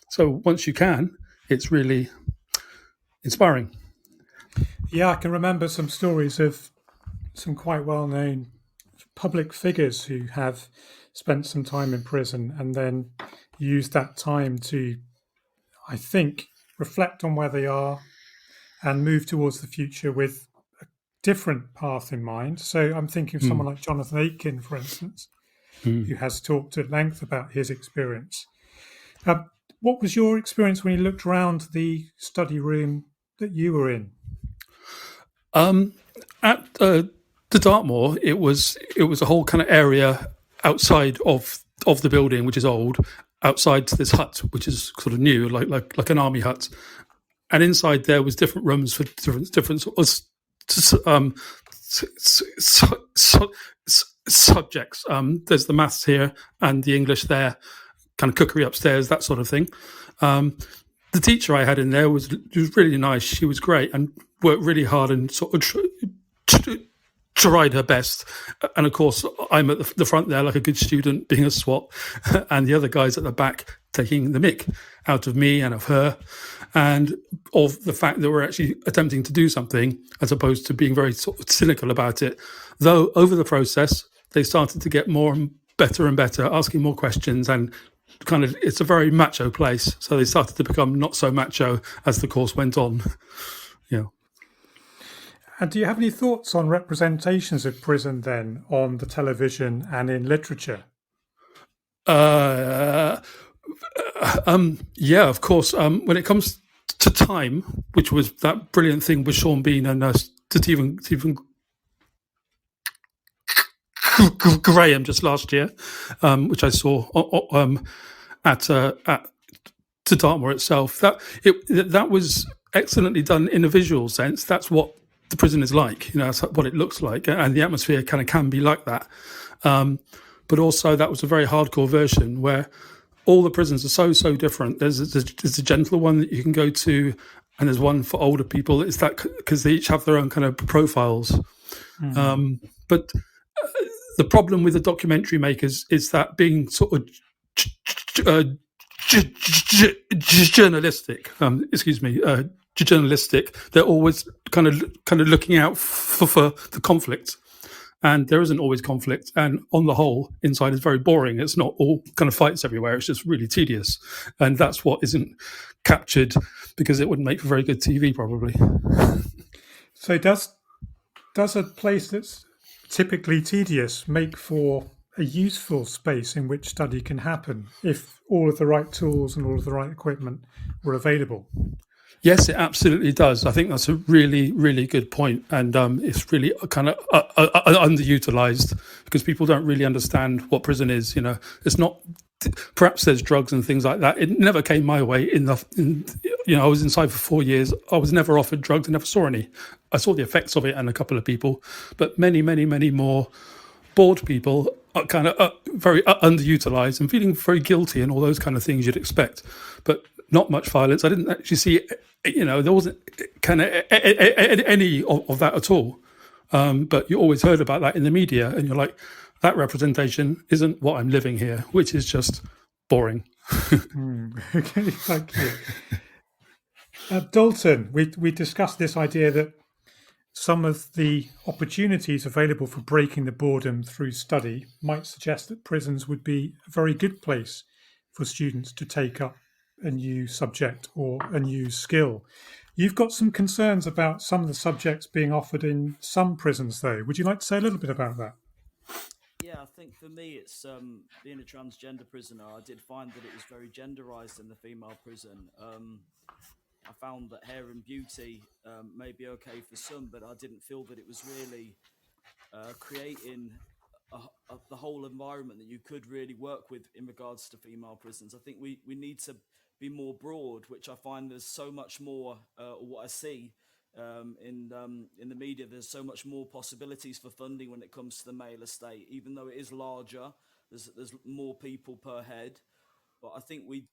So once you can, it's really inspiring. Yeah, I can remember some stories of some quite well-known public figures who have spent some time in prison and then used that time to, I think, reflect on where they are and move towards the future with a different path in mind. So I'm thinking of someone like Jonathan Aitken, for instance, who has talked at length about his experience. What was your experience when you looked around the study room that you were in? At the Dartmoor, it was a whole kind of area outside of the building, which is old, outside to this hut, which is sort of new, like an army hut, and inside there was different rooms for different subjects. There's the maths here and the English there, kind of cookery upstairs, that sort of thing. The teacher I had in there was really nice. She was great and worked really hard and sort of tried her best. And of course, I'm at the front there like a good student, being a swot, and the other guys at the back taking the mick out of me and of her, and of the fact that we're actually attempting to do something as opposed to being very sort of cynical about it. Though over the process, they started to get more and better, asking more questions, and kind of, it's a very macho place. So they started to become not so macho as the course went on. Yeah. And do you have any thoughts on representations of prison then on the television and in literature? Yeah, of course. When it comes to Time, which was that brilliant thing with Sean Bean and Stephen Graham just last year, which I saw at to Dartmoor itself. That was excellently done in a visual sense. That's what the prison is like, that's what it looks like, and the atmosphere kind of can be like that. But also, that was a very hardcore version where all the prisons are so different. There's a gentler one that you can go to, and there's one for older people. It's that because they each have their own kind of profiles. But the problem with the documentary makers is that being sort of journalistic. Journalistic. They're always kind of looking out for the conflict, and there isn't always conflict. And on the whole, inside is very boring. It's not all kind of fights everywhere. It's just really tedious, and that's what isn't captured because it wouldn't make for very good TV, probably. So does a place that's typically tedious make for a useful space in which study can happen if all of the right tools and all of the right equipment were available? Yes, it absolutely does. I think that's a really, really good point. And it's really kind of underutilized because people don't really understand what prison is. It's not, perhaps there's drugs and things like that. It never came my way I was inside for 4 years. I was never offered drugs. I never saw any. I saw the effects of it and a couple of people, but many, many, many more bored people are kind of very underutilized and feeling very guilty and all those kind of things you'd expect. But not much violence. I didn't actually see, there wasn't kind of any of that at all. But you always heard about that in the media, and you're like, that representation isn't what I'm living here, which is just boring. Okay, thank you. Dalton, we discussed this idea that some of the opportunities available for breaking the boredom through study might suggest that prisons would be a very good place for students to take up a new subject or a new skill. You've got some concerns about some of the subjects being offered in some prisons, though. Would you like to say a little bit about that? Yeah, I think for me, it's being a transgender prisoner. I did find that it was very genderized in the female prison. I found that hair and beauty may be okay for some, but I didn't feel that it was really creating the whole environment that you could really work with in regards to female prisons. I think we need to be more broad, which I find there's so much more, what I see in the media, there's so much more possibilities for funding when it comes to the male estate. Even though it is larger, there's more people per head. But I think we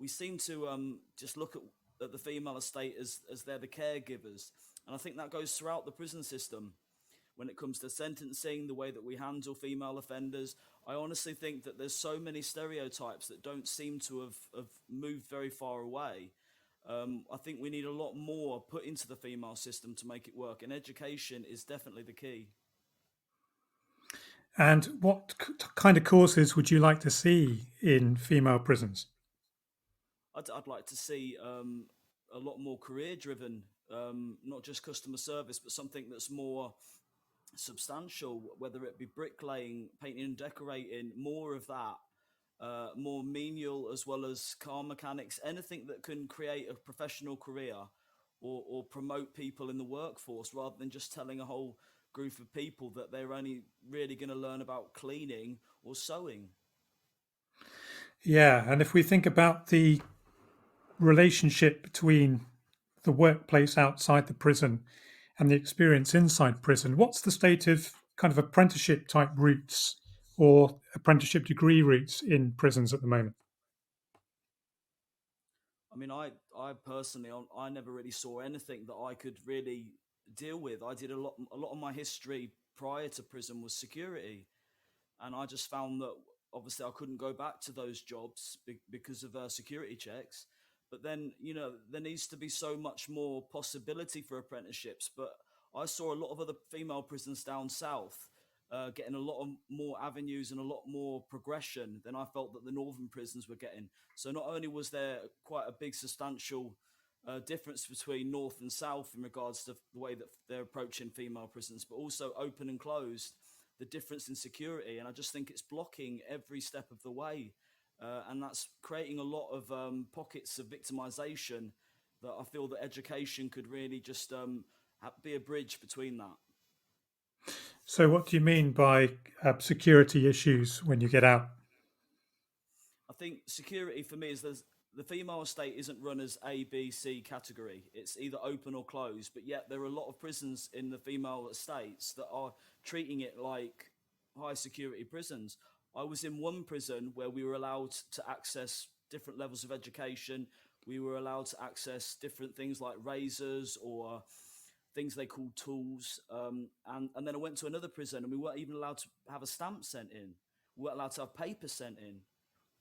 seem to just look at the female estate as they're the caregivers. And I think that goes throughout the prison system. When it comes to sentencing, the way that we handle female offenders, I honestly think that there's so many stereotypes that don't seem to have moved very far away. I think we need a lot more put into the female system to make it work, and education is definitely the key. And what kind of courses would you like to see in female prisons? I'd like to see a lot more career-driven, not just customer service, but something that's more substantial, whether it be bricklaying, painting and decorating, more of that, more menial as well as car mechanics, anything that can create a professional career or promote people in the workforce, rather than just telling a whole group of people that they're only really going to learn about cleaning or sewing. Yeah, and if we think about the relationship between the workplace outside the prison and the experience inside prison, what's the state of kind of apprenticeship type routes or apprenticeship degree routes in prisons at the moment? I mean, I personally, I never really saw anything that I could really deal with. I did a lot of my history prior to prison was security, and I just found that obviously I couldn't go back to those jobs because of security checks. But then, there needs to be so much more possibility for apprenticeships. But I saw a lot of other female prisons down south getting a lot of more avenues and a lot more progression than I felt that the northern prisons were getting. So not only was there quite a big substantial difference between north and south in regards to the way that they're approaching female prisons, but also open and closed, the difference in security. And I just think it's blocking every step of the way. And that's creating a lot of pockets of victimization that I feel that education could really just be a bridge between that. So what do you mean by security issues when you get out? I think security for me is the female estate isn't run as A, B, C category. It's either open or closed, but yet there are a lot of prisons in the female estates that are treating it like high security prisons. I was in one prison where we were allowed to access different levels of education. We were allowed to access different things like razors or things they call tools. And then I went to another prison and we weren't even allowed to have a stamp sent in. We weren't allowed to have paper sent in.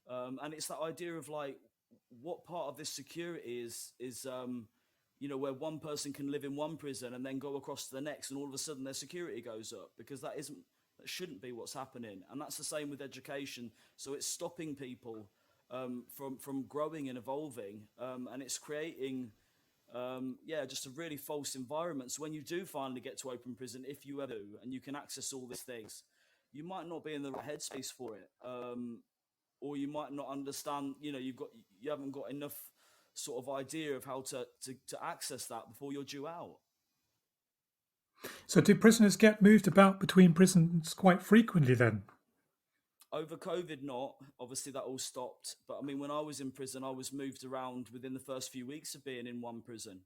And it's that idea of like, what part of this security is where one person can live in one prison and then go across to the next, and all of a sudden their security goes up, because that shouldn't be what's happening. And that's the same with education. So it's stopping people from growing and evolving, and it's creating just a really false environment. So when you do finally get to open prison, if you ever do, and you can access all these things, you might not be in the right headspace for it. Or you might not understand, you haven't got enough sort of idea of how to access that before you're due out. So do prisoners get moved about between prisons quite frequently then? Over COVID, not. Obviously, that all stopped. But I mean, when I was in prison, I was moved around within the first few weeks of being in one prison.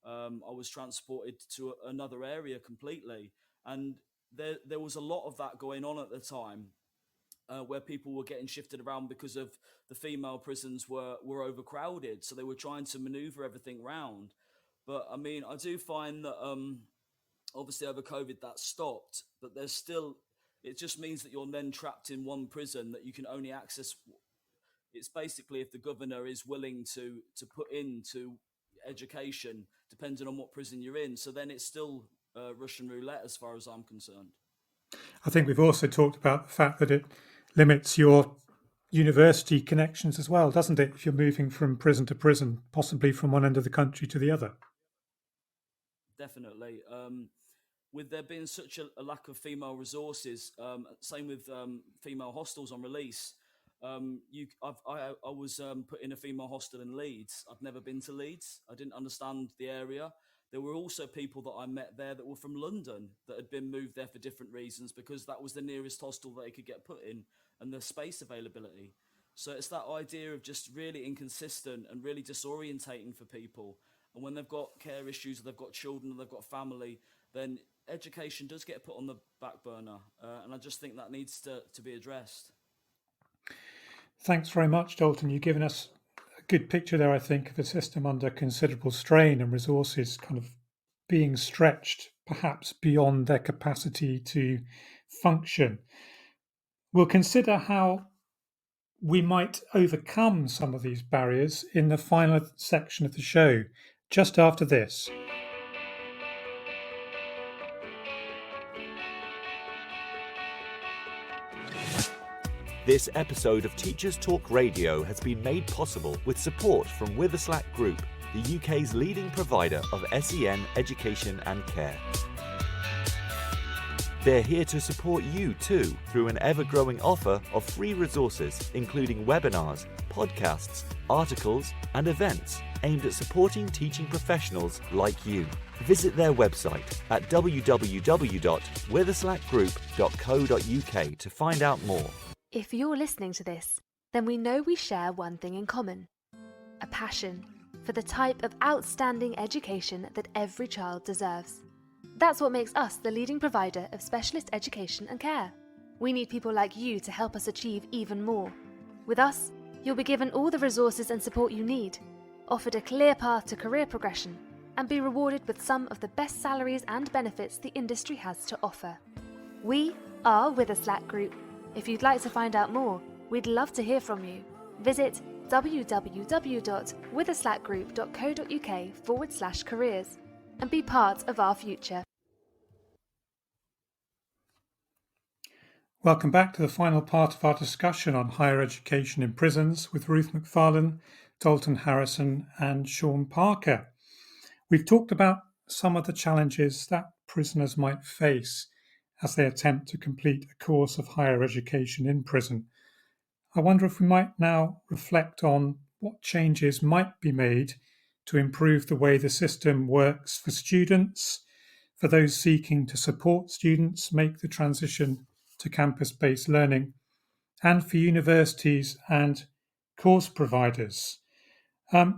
I was transported to another area completely. And there was a lot of that going on at the time. where people were getting shifted around because of the female prisons were overcrowded. So they were trying to maneuver everything round. But I mean, I do find that obviously over COVID that stopped, but there's still, it just means that you're then trapped in one prison that you can only access. It's basically if the governor is willing to put into education, depending on what prison you're in. So then it's still Russian roulette as far as I'm concerned. I think we've also talked about the fact that it limits your university connections as well, doesn't it? If you're moving from prison to prison, possibly from one end of the country to the other. Definitely. With there being such a lack of female resources, same with female hostels on release. I was put in a female hostel in Leeds. I've never been to Leeds. I didn't understand the area. There were also people that I met there that were from London that had been moved there for different reasons because that was the nearest hostel that they could get put in and the space availability. So it's that idea of just really inconsistent and really disorientating for people. And when they've got care issues, or they've got children, or they've got family, then education does get put on the back burner. And I just think that needs to be addressed. Thanks very much, Dalton. You've given us a good picture there, I think, of a system under considerable strain and resources kind of being stretched, perhaps beyond their capacity to function. We'll consider how we might overcome some of these barriers in the final section of the show, just after this. This episode of Teachers Talk Radio has been made possible with support from Witherslack Group, the UK's leading provider of SEN education and care. They're here to support you too through an ever-growing offer of free resources, including webinars, podcasts, articles, and events aimed at supporting teaching professionals like you. Visit their website at www.witherslackgroup.co.uk to find out more. If you're listening to this, then we know we share one thing in common: a passion for the type of outstanding education that every child deserves. That's what makes us the leading provider of specialist education and care. We need people like you to help us achieve even more. With us, you'll be given all the resources and support you need, offered a clear path to career progression, and be rewarded with some of the best salaries and benefits the industry has to offer. We are Witherslack Group. If you'd like to find out more, we'd love to hear from you. Visit www.witherslackgroup.co.uk/careers and be part of our future. Welcome back to the final part of our discussion on higher education in prisons with Ruth McFarlane, Dalton Harrison and Sean Parker. We've talked about some of the challenges that prisoners might face as they attempt to complete a course of higher education in prison. I wonder if we might now reflect on what changes might be made to improve the way the system works for students, for those seeking to support students make the transition to campus-based learning, and for universities and course providers.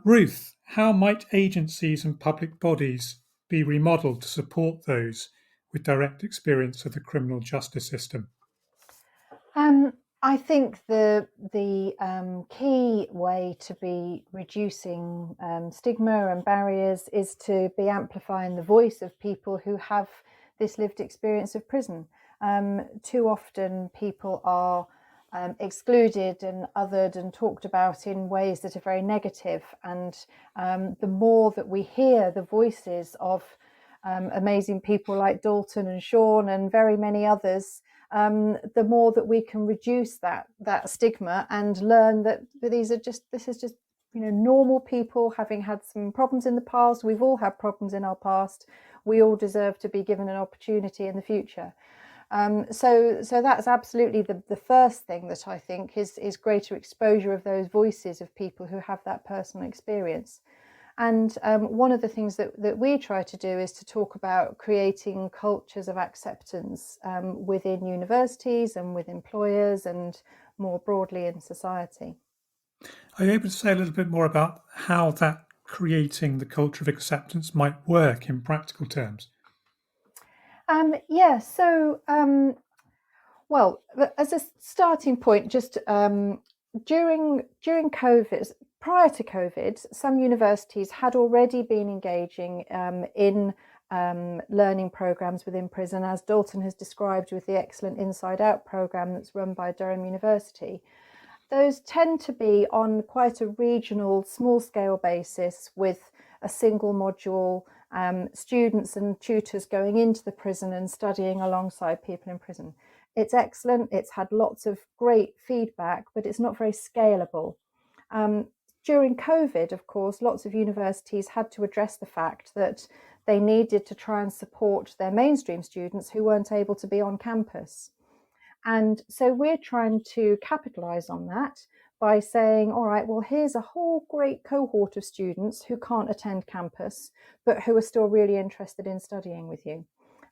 Ruth, how might agencies and public bodies be remodelled to support those with direct experience of the criminal justice system? I think the key way to be reducing stigma and barriers is to be amplifying the voice of people who have this lived experience of prison. Too often people are excluded and othered and talked about in ways that are very negative, and the more that we hear the voices of amazing people like Dalton and Sean and very many others, the more that we can reduce that stigma and learn that this is just normal people having had some problems in the past. We've all had problems in our past. We all deserve to be given an opportunity in the future. So that's absolutely the first thing that I think is greater exposure of those voices of people who have that personal experience. And one of the things that we try to do is to talk about creating cultures of acceptance within universities and with employers and more broadly in society. Are you able to say a little bit more about how that creating the culture of acceptance might work in practical terms? Well, as a starting point, just during COVID, prior to COVID, some universities had already been engaging in learning programs within prison, as Dalton has described with the excellent Inside Out program that's run by Durham University. Those tend to be on quite a regional, small-scale basis with a single module, students and tutors going into the prison and studying alongside people in prison. It's excellent, it's had lots of great feedback, but it's not very scalable. During COVID, of course, lots of universities had to address the fact that they needed to try and support their mainstream students who weren't able to be on campus. And so we're trying to capitalise on that by saying, all right, well, here's a whole great cohort of students who can't attend campus, but who are still really interested in studying with you.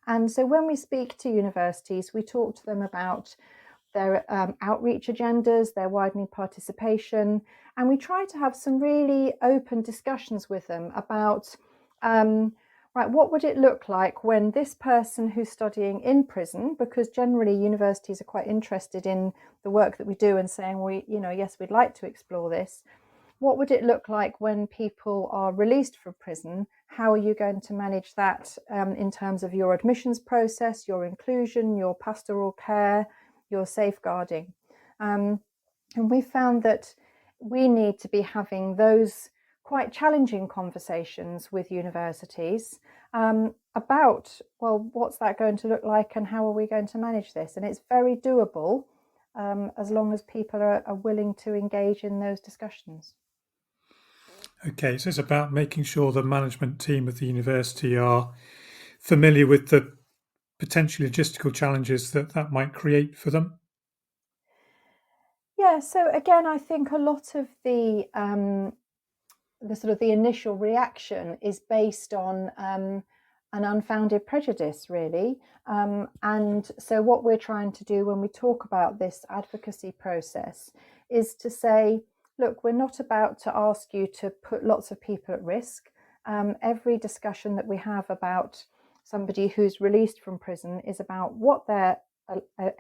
And so when we speak to universities, we talk to them about their outreach agendas, their widening participation, and we try to have some really open discussions with them about right, what would it look like when this person who's studying in prison, because generally universities are quite interested in the work that we do and saying, yes, we'd like to explore this. What would it look like when people are released from prison? How are you going to manage that in terms of your admissions process, your inclusion, your pastoral care, your safeguarding? And we found that we need to be having those quite challenging conversations with universities about, well, what's that going to look like and how are we going to manage this? And it's very doable as long as people are willing to engage in those discussions. Okay, so it's about making sure the management team of the university are familiar with the potential logistical challenges that might create for them. Yeah, so again, I think a lot of the sort of the initial reaction is based on an unfounded prejudice, really. And so what we're trying to do when we talk about this advocacy process is to say, look, we're not about to ask you to put lots of people at risk. Every discussion that we have about somebody who's released from prison is about what they're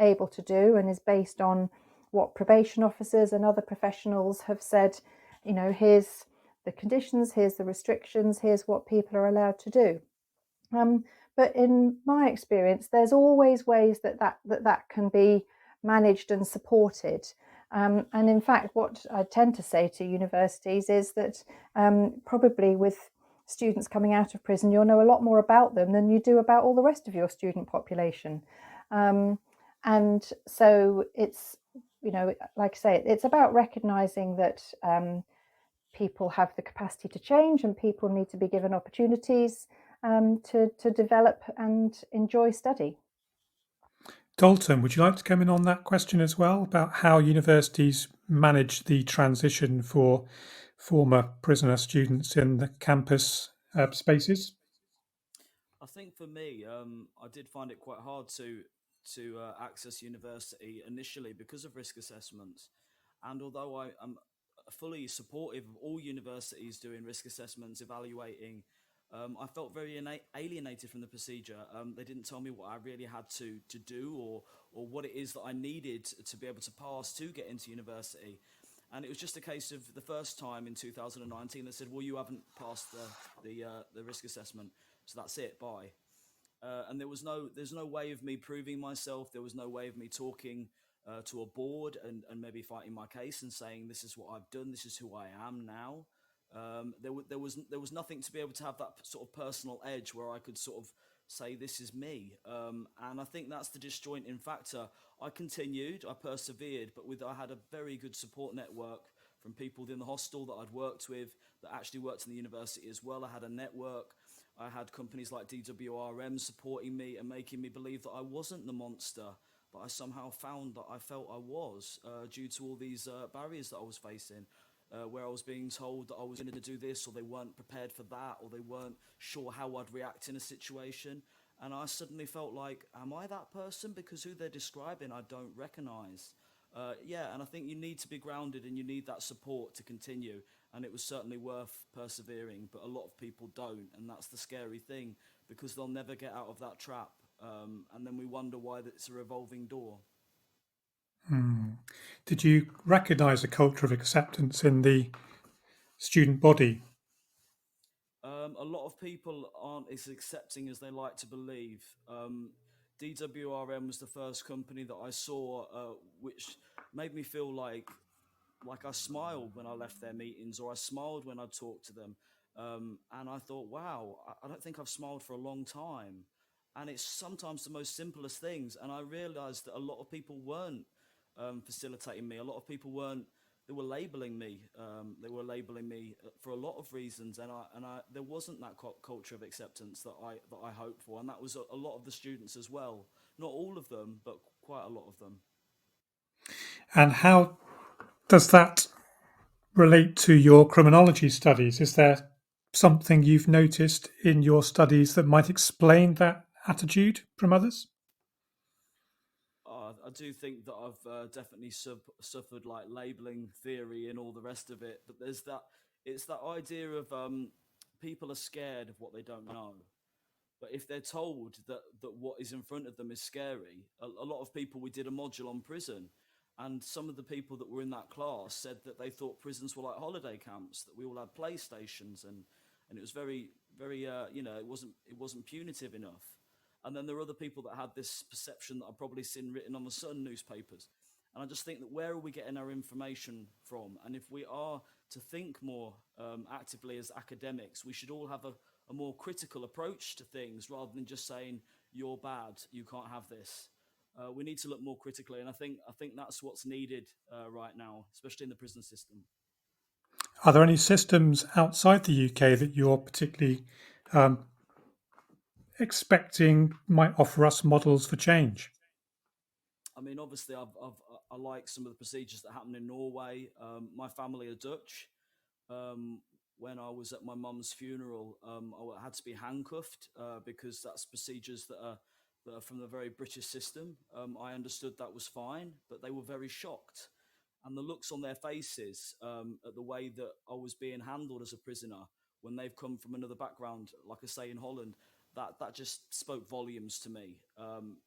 able to do and is based on what probation officers and other professionals have said, here's the conditions, here's the restrictions, here's what people are allowed to do. But in my experience, there's always ways that can be managed and supported. And in fact, what I tend to say to universities is that probably with students coming out of prison, you'll know a lot more about them than you do about all the rest of your student population. And so it's, like I say, it's about recognising that people have the capacity to change and people need to be given opportunities to develop and enjoy study. Dalton, would you like to come in on that question as well, about how universities manage the transition for former prisoner students in the campus spaces? I think for me, I did find it quite hard to access university initially because of risk assessments. And although I am fully supportive of all universities doing risk assessments, evaluating, I felt very alienated from the procedure. They didn't tell me what I really had to do or what it is that I needed to be able to pass to get into university. And it was just a case of the first time in 2019, they said, well, you haven't passed the risk assessment, so that's it, bye. And there's no way of me proving myself. There was no way of me talking to a board and maybe fighting my case and saying, this is what I've done, this is who I am now. There was nothing to be able to have that sort of personal edge where I could sort of say, this is me. And I think that's the disjointing factor. I continued, I persevered, but I had a very good support network from people within the hostel that I'd worked with that actually worked in the university as well. I had a network. I had companies like DWRM supporting me and making me believe that I wasn't the monster, but I somehow found that I felt I was due to all these barriers that I was facing, where I was being told that I was going to do this, or they weren't prepared for that, or they weren't sure how I'd react in a situation. And I suddenly felt like, am I that person? Because who they're describing, I don't recognise. And I think you need to be grounded and you need that support to continue. And it was certainly worth persevering, but a lot of people don't, and that's the scary thing, because they'll never get out of that trap, and then we wonder why it's a revolving door. Did you recognise a culture of acceptance in the student body? A lot of people aren't as accepting as they like to believe. DWRM was the first company that I saw, which made me feel like I smiled when I left their meetings, or I smiled when I talked to them. And I thought, wow, I don't think I've smiled for a long time. And it's sometimes the most simplest things. And I realized that a lot of people weren't facilitating me. A lot of people weren't. They were labeling me. They were labeling me for a lot of reasons, and there wasn't that culture of acceptance that I hoped for, and that was a lot of the students as well. Not all of them, but quite a lot of them. And how does that relate to your criminology studies? Is there something you've noticed in your studies that might explain that attitude from others? I do think that I've definitely suffered like labeling theory and all the rest of it, but it's that idea of people are scared of what they don't know. But if they're told that what is in front of them is scary, a lot of people, we did a module on prison, and some of the people that were in that class said that they thought prisons were like holiday camps, that we all had PlayStations, and it was very, very, it wasn't punitive enough. And then there are other people that had this perception that I've probably seen written on the Sun newspapers. And I just think that where are we getting our information from? And if we are to think more actively as academics, we should all have a more critical approach to things rather than just saying, you're bad, you can't have this. We need to look more critically. And I think that's what's needed right now, especially in the prison system. Are there any systems outside the UK that you're particularly expecting might offer us models for change? I mean, obviously, I like some of the procedures that happen in Norway. My family are Dutch. When I was at my mum's funeral, I had to be handcuffed because that's procedures that are from the very British system. I understood that was fine, but they were very shocked. And the looks on their faces at the way that I was being handled as a prisoner when they've come from another background, like I say in Holland, that just spoke volumes to me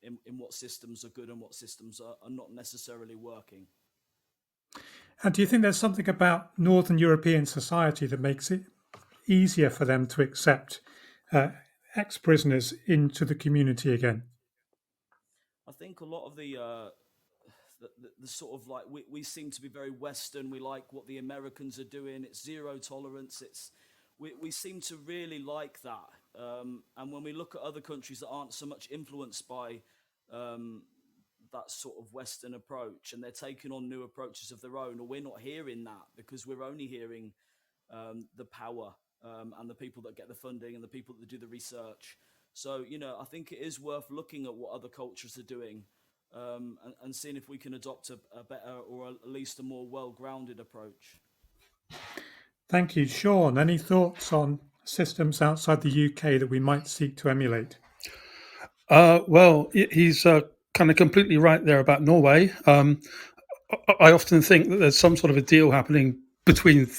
in what systems are good and what systems are not necessarily working. And do you think there's something about Northern European society that makes it easier for them to accept ex-prisoners into the community again? I think a lot of the sort of like we seem to be very Western. We like what the Americans are doing. It's zero tolerance. We seem to really like that. And when we look at other countries that aren't so much influenced by that sort of Western approach, and they're taking on new approaches of their own, or we're not hearing that because we're only hearing the power and the people that get the funding and the people that do the research. So, I think it is worth looking at what other cultures are doing and seeing if we can adopt a better, or at least a more well-grounded approach. Thank you. Sean, any thoughts on systems outside the UK that we might seek to emulate? Well, he's kind of completely right there about Norway. I often think that there's some sort of a deal happening between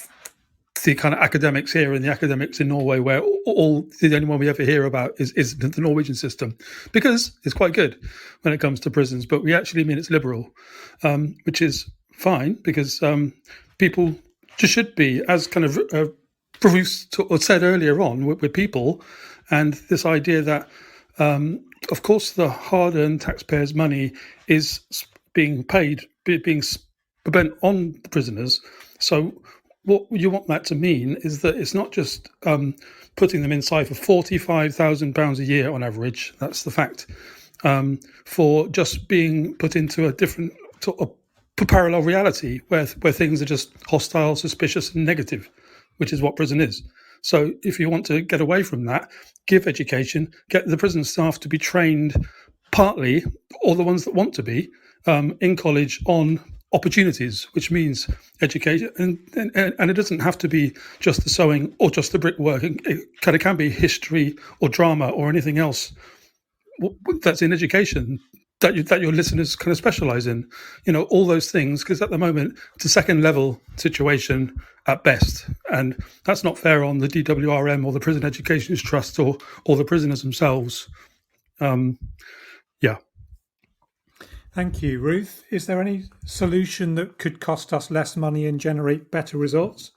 the kind of academics here and the academics in Norway, where the only one we ever hear about is the Norwegian system, because it's quite good when it comes to prisons, but we actually mean it's liberal, which is fine, because people just should be, as kind of Bruce said earlier on, we're people, and this idea that of course the hard-earned taxpayers' money is being spent on the prisoners. So what you want that to mean is that it's not just putting them inside for £45,000 a year on average. That's the fact. For just being put into a different sort of parallel reality where things are just hostile, suspicious, and negative, which is what prison is. So if you want to get away from that, give education, get the prison staff to be trained partly, or the ones that want to be, in college on opportunities, which means education. And it doesn't have to be just the sewing or just the brickwork. It can be history or drama or anything else that's in education that your listeners kind of specialize in, all those things, because at the moment it's a second level situation at best, and that's not fair on the DWRM or the Prison Education Trust or the prisoners themselves. Yeah. Thank you, Ruth. Is there any solution that could cost us less money and generate better results?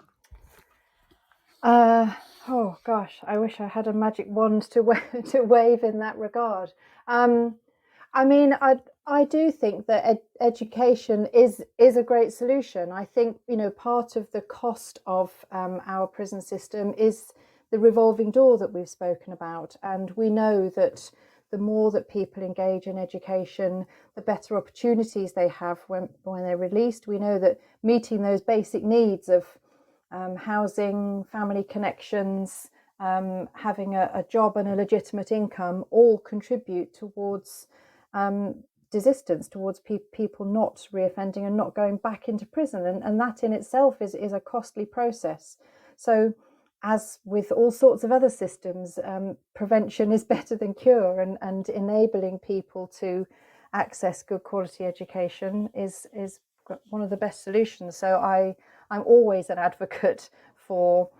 Oh gosh, I wish I had a magic wand to wave in that regard. I mean, I do think that education is a great solution. I think, you know, part of the cost of our prison system is the revolving door that we've spoken about, and we know that the more that people engage in education, the better opportunities they have when they're released. We know that meeting those basic needs of housing, family connections, having a job and a legitimate income all contribute towards desistance, towards people not reoffending and not going back into prison. And that in itself is a costly process. So as with all sorts of other systems, prevention is better than cure, and enabling people to access good quality education is one of the best solutions. So I'm always an advocate for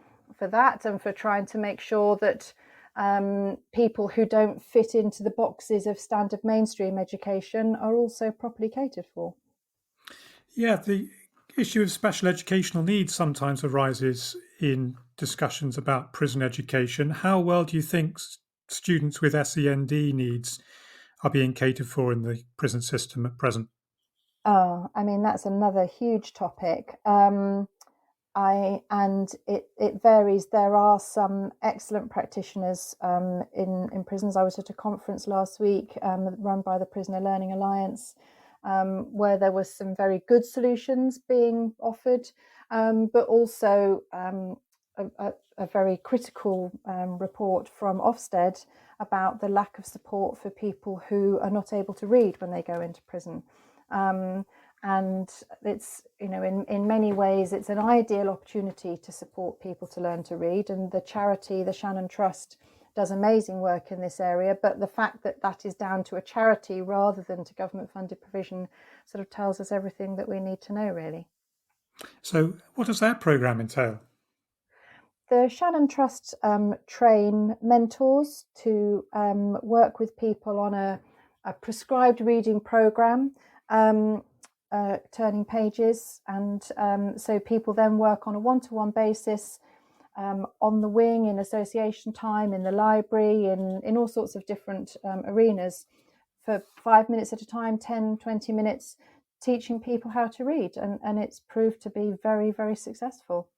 that, and for trying to make sure that people who don't fit into the boxes of standard mainstream education are also properly catered for. Yeah, the issue of special educational needs sometimes arises in discussions about prison education. How well do you think students with SEND needs are being catered for in the prison system at present? Oh, I mean, that's another huge topic. And it varies. There are some excellent practitioners in prisons. I was at a conference last week run by the Prisoner Learning Alliance, where there was some very good solutions being offered, but also a very critical report from Ofsted about the lack of support for people who are not able to read when they go into prison. And it's, you know, in many ways, it's an ideal opportunity to support people to learn to read. And the charity, the Shannon Trust, does amazing work in this area. But the fact that that is down to a charity rather than to government funded provision sort of tells us everything that we need to know, really. So what does that programme entail? The Shannon Trust train mentors to work with people on a prescribed reading programme, turning pages, and so people then work on a one-to-one basis on the wing, in association time, in the library, in all sorts of different arenas for 5 minutes at a time, 10, 20 minutes, teaching people how to read. And it's proved to be very, very successful.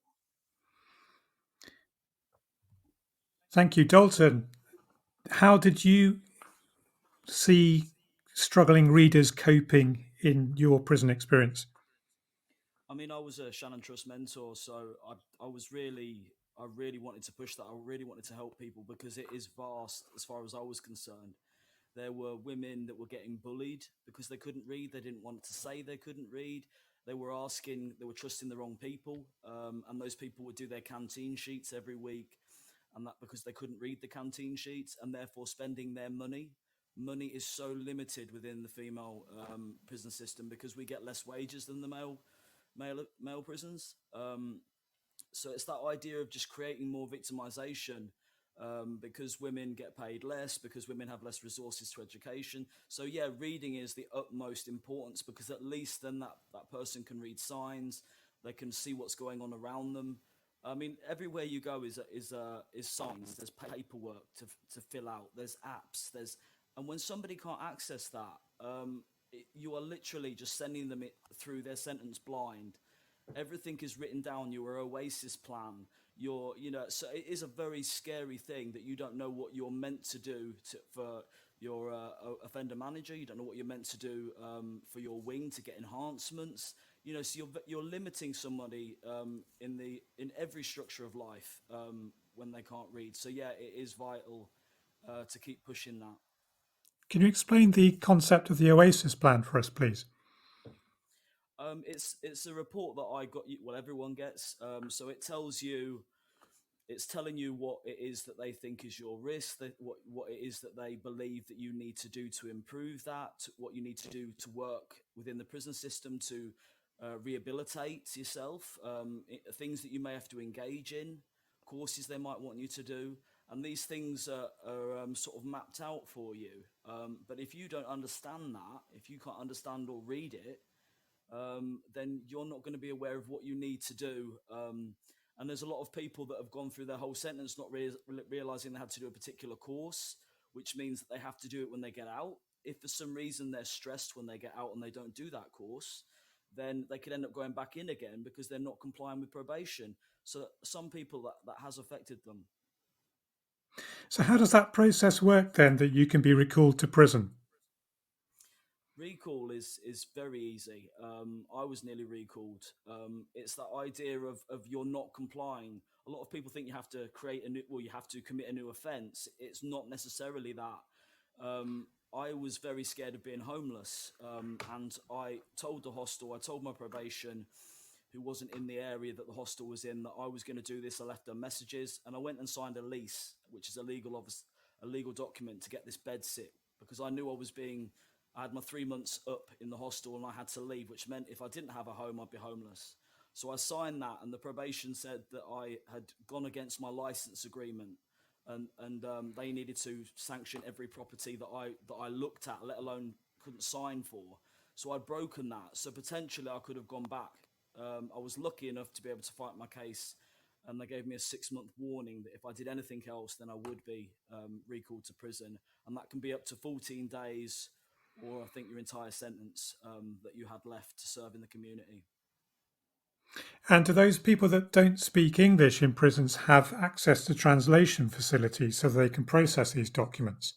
Thank you, Dalton. How did you see struggling readers coping in your prison experience? I mean, I was a Shannon Trust mentor, so I really wanted to push that. I really wanted to help people because it is vast as far as I was concerned. There were women that were getting bullied because they couldn't read. They didn't want to say they couldn't read. They were trusting the wrong people. And those people would do their canteen sheets every week. And that because they couldn't read the canteen sheets and therefore spending their money. Money is so limited within the female prison system because we get less wages than the male prisons. So it's that idea of just creating more victimization because women get paid less, because women have less resources to education. So yeah, reading is the utmost importance because at least then that person can read signs, they can see what's going on around them. I mean, everywhere you go is signs. There's paperwork to fill out. There's apps. And when somebody can't access that, you are literally just sending them through their sentence blind. Everything is written down. Your Oasis plan. So it is a very scary thing that you don't know what you're meant to do for your offender manager. You don't know what you're meant to do for your wing to get enhancements. So you're limiting somebody in every structure of life when they can't read. So yeah, it is vital to keep pushing that. Can you explain the concept of the Oasis plan for us, please? It's a report that I got. Well, everyone gets. So it's telling you what it is that they think is your risk, what it is that they believe that you need to do to improve that, what you need to do to work within the prison system to rehabilitate yourself, things that you may have to engage in, courses they might want you to do. and these things are sort of mapped out for you. But if you don't understand that, if you can't understand or read it, then you're not going to be aware of what you need to do. And there's a lot of people that have gone through their whole sentence not realizing they had to do a particular course, which means that they have to do it when they get out. If for some reason they're stressed when they get out and they don't do that course, then they could end up going back in again because they're not complying with probation. So some people that has affected them. So how does that process work then, that you can be recalled to prison? Recall is very easy. I was nearly recalled. It's that idea of you're not complying. A lot of people think you have to you have to commit a new offence. It's not necessarily that. I was very scared of being homeless, and I told the hostel, I told my probation, who wasn't in the area that the hostel was in, that I was going to do this. I left them messages, and I went and signed a lease, which is a legal document to get this bed sit, because I knew I had my 3 months up in the hostel and I had to leave, which meant if I didn't have a home, I'd be homeless. So I signed that, and the probation said that I had gone against my license agreement, and they needed to sanction every property that I looked at, let alone couldn't sign for. So I'd broken that. So potentially I could have gone back. I was lucky enough to be able to fight my case, and they gave me a 6-month warning that if I did anything else, then I would be recalled to prison, and that can be up to 14 days, or I think your entire sentence that you had left to serve in the community. And do those people that don't speak English in prisons have access to translation facilities so they can process these documents?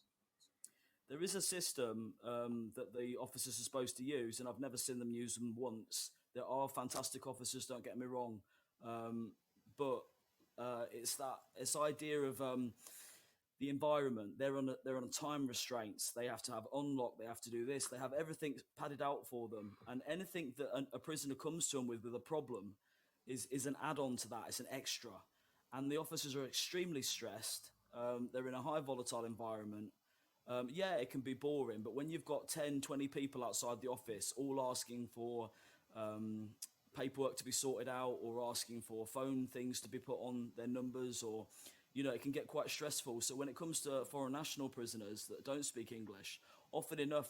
There is a system that the officers are supposed to use, and I've never seen them use them once. There are fantastic officers, don't get me wrong, but it's this idea of the environment. They're on time restraints. They have to have unlock. They have to do this. They have everything padded out for them, and anything that a prisoner comes to them with a problem is an add-on to that. It's an extra, and the officers are extremely stressed. They're in a high volatile environment. Yeah, it can be boring, but when you've got 10, 20 people outside the office all asking for paperwork to be sorted out, or asking for phone things to be put on their numbers, or it can get quite stressful. So when it comes to foreign national prisoners that don't speak English, often enough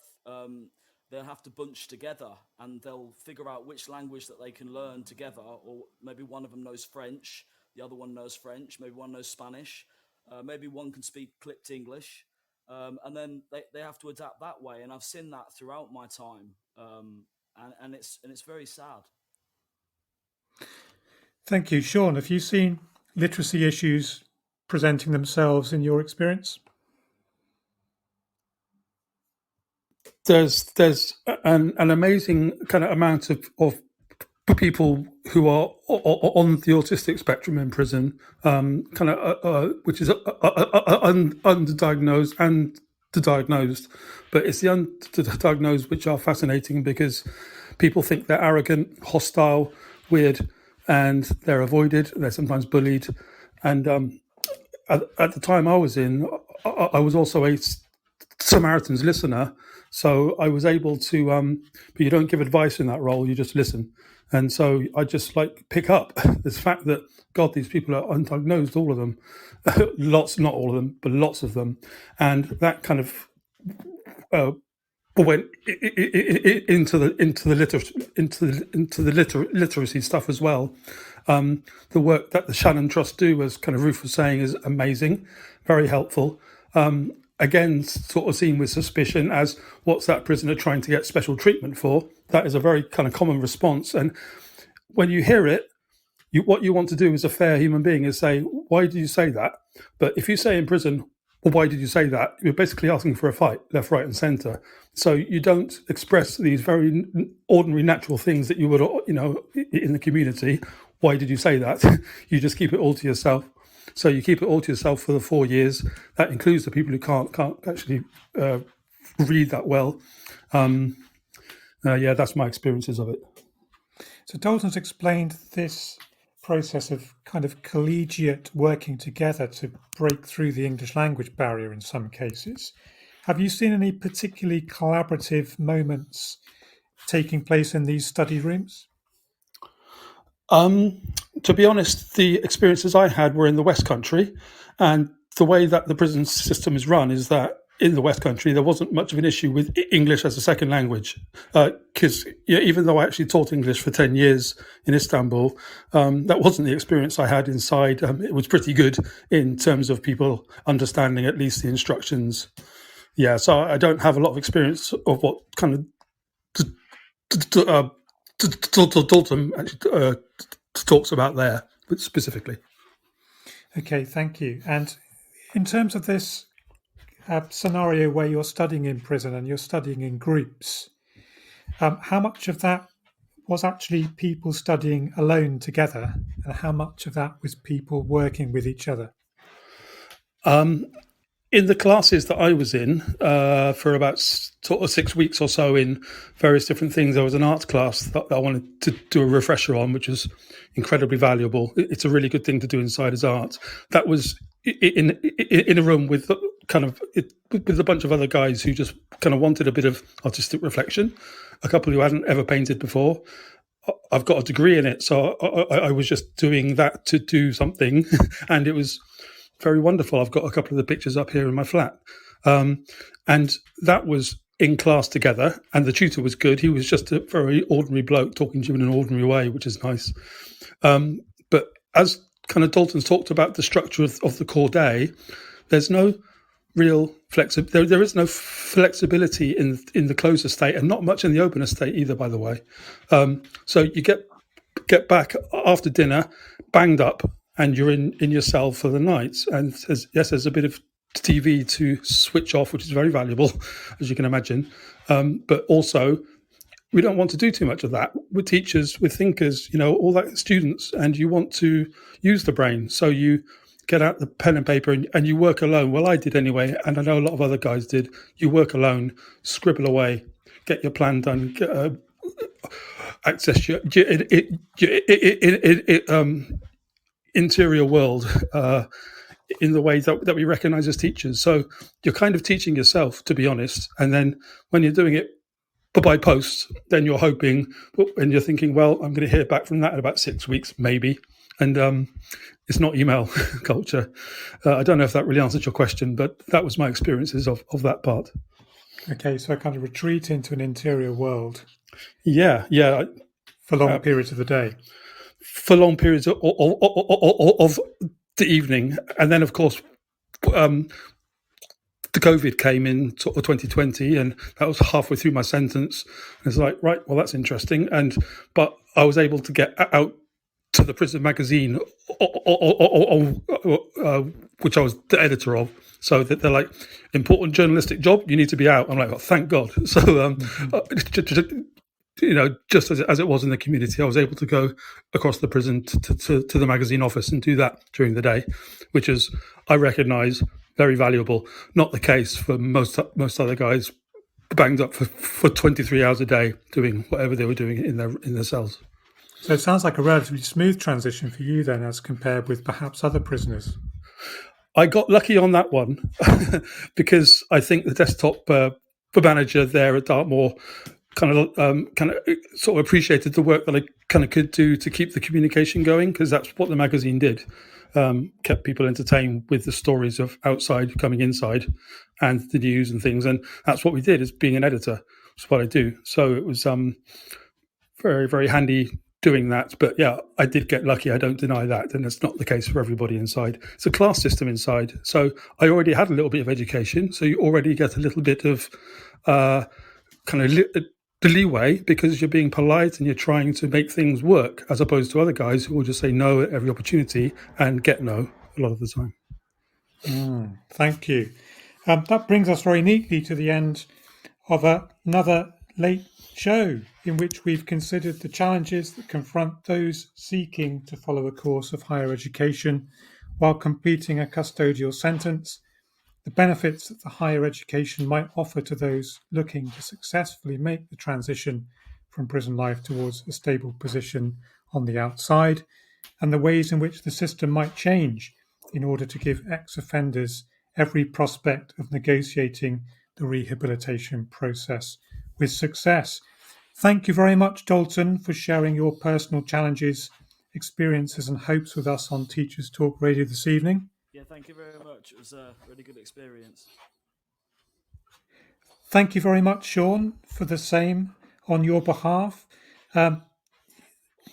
they'll have to bunch together, and they'll figure out which language that they can learn together, or maybe one of them knows French, the other one knows French, maybe one knows Spanish, maybe one can speak clipped English, and then they have to adapt that way. And I've seen that throughout my time, and it's very sad. Thank you. Sean, have you seen literacy issues presenting themselves in your experience? There's an amazing kind of amount of people who are on the autistic spectrum in prison, which is underdiagnosed and diagnosed, but it's the underdiagnosed which are fascinating, because people think they're arrogant, hostile, weird, and they're avoided. They're sometimes bullied, and at the time I was in, I was also a Samaritan's listener, so I was able to. But you don't give advice in that role; you just listen. And so I just pick up this fact that, God, these people are undiagnosed, all of them, lots, not all of them, but lots of them, and that kind of went into the literacy stuff as well. The work that the Shannon Trust do, as kind of Ruth was saying, is amazing, very helpful. Again, sort of seen with suspicion as, what's that prisoner trying to get special treatment for? That is a very kind of common response. And when you hear it, what you want to do as a fair human being is say, why did you say that? But if you say in prison, well, why did you say that? You're basically asking for a fight, left, right, and centre. So you don't express these very ordinary, natural things that you would, in the community. Why did you say that? You just keep it all to yourself. So you keep it all to yourself for the 4 years. That includes the people who can't actually read that well. That's my experiences of it. So Dalton's explained this process of kind of collegiate working together to break through the English language barrier in some cases. Have you seen any particularly collaborative moments taking place in these study rooms? To be honest, the experiences I had were in the West Country, and the way that the prison system is run is that in the West Country, there wasn't much of an issue with English as a second language. Because even though I actually taught English for 10 years in Istanbul, that wasn't the experience I had inside. It was pretty good in terms of people understanding at least the instructions. Yeah, so I don't have a lot of experience of what kind of Dalton actually talks about there specifically. Okay, thank you. And in terms of this scenario where you're studying in prison and you're studying in groups, how much of that was actually people studying alone together, and how much of that was people working with each other? In the classes that I was in for about sort of 6 weeks or so in various different things, there was an arts class that I wanted to do a refresher on, which was incredibly valuable. It's a really good thing to do inside as art. That was in a room with with a bunch of other guys who just kind of wanted a bit of artistic reflection, a couple who hadn't ever painted before. I've got a degree in it, so I was just doing that to do something, and it was very wonderful. I've got a couple of the pictures up here in my flat. And that was in class together, and the tutor was good. He was just a very ordinary bloke talking to you in an ordinary way, which is nice. But as kind of Dalton's talked about the structure of the core day, there's no real flexibility. There is no flexibility in the closed estate, and not much in the open estate either, by the way. So you get back after dinner, banged up, and you're in your cell for the night. And there's a bit of TV to switch off, which is very valuable, as you can imagine. But also, we don't want to do too much of that. We're teachers, we're thinkers, all that students, and you want to use the brain. So you get out the pen and paper and you work alone. Well, I did anyway, and I know a lot of other guys did. You work alone, scribble away, get your plan done, access your interior world in the way that we recognize as teachers. So you're kind of teaching yourself, to be honest. And then when you're doing it by post, then you're hoping and you're thinking, well, I'm going to hear back from that in about 6 weeks, maybe. And it's not email culture. I don't know if that really answers your question, but that was my experiences of that part. Okay, so a kind of retreat into an interior world. Yeah. For long periods of the day. For long periods of the evening. And then, of course, the COVID came in sort of 2020, and that was halfway through my sentence. And it's like, right, well, that's interesting. But I was able to get out to the prison magazine, which I was the editor of. So that they're like, important journalistic job, you need to be out. I'm like, oh, thank God. So, just as it was in the community, I was able to go across the prison to the magazine office and do that during the day, which is, I recognise, very valuable. Not the case for most other guys banged up for 23 hours a day doing whatever they were doing in their cells. So it sounds like a relatively smooth transition for you then, as compared with perhaps other prisoners. I got lucky on that one because I think the desktop manager there at Dartmoor kind of sort of appreciated the work that I kind of could do to keep the communication going, because that's what the magazine did. Kept people entertained with the stories of outside coming inside and the news and things. And that's what we did as being an editor. That's what I do. So it was very, very handy doing that. But yeah, I did get lucky. I don't deny that. And it's not the case for everybody inside. It's a class system inside. So I already had a little bit of education. So you already get a little bit of the leeway, because you're being polite and you're trying to make things work, as opposed to other guys who will just say no at every opportunity and get no a lot of the time. Thank you. That brings us very neatly to the end of another late show in which we've considered the challenges that confront those seeking to follow a course of higher education while completing a custodial sentence, the benefits that the higher education might offer to those looking to successfully make the transition from prison life towards a stable position on the outside, and the ways in which the system might change in order to give ex-offenders every prospect of negotiating the rehabilitation process with success. Thank you very much, Dalton, for sharing your personal challenges, experiences and hopes with us on Teachers Talk Radio this evening. Yeah, thank you very much. It was a really good experience. Thank you very much, Sean, for the same on your behalf.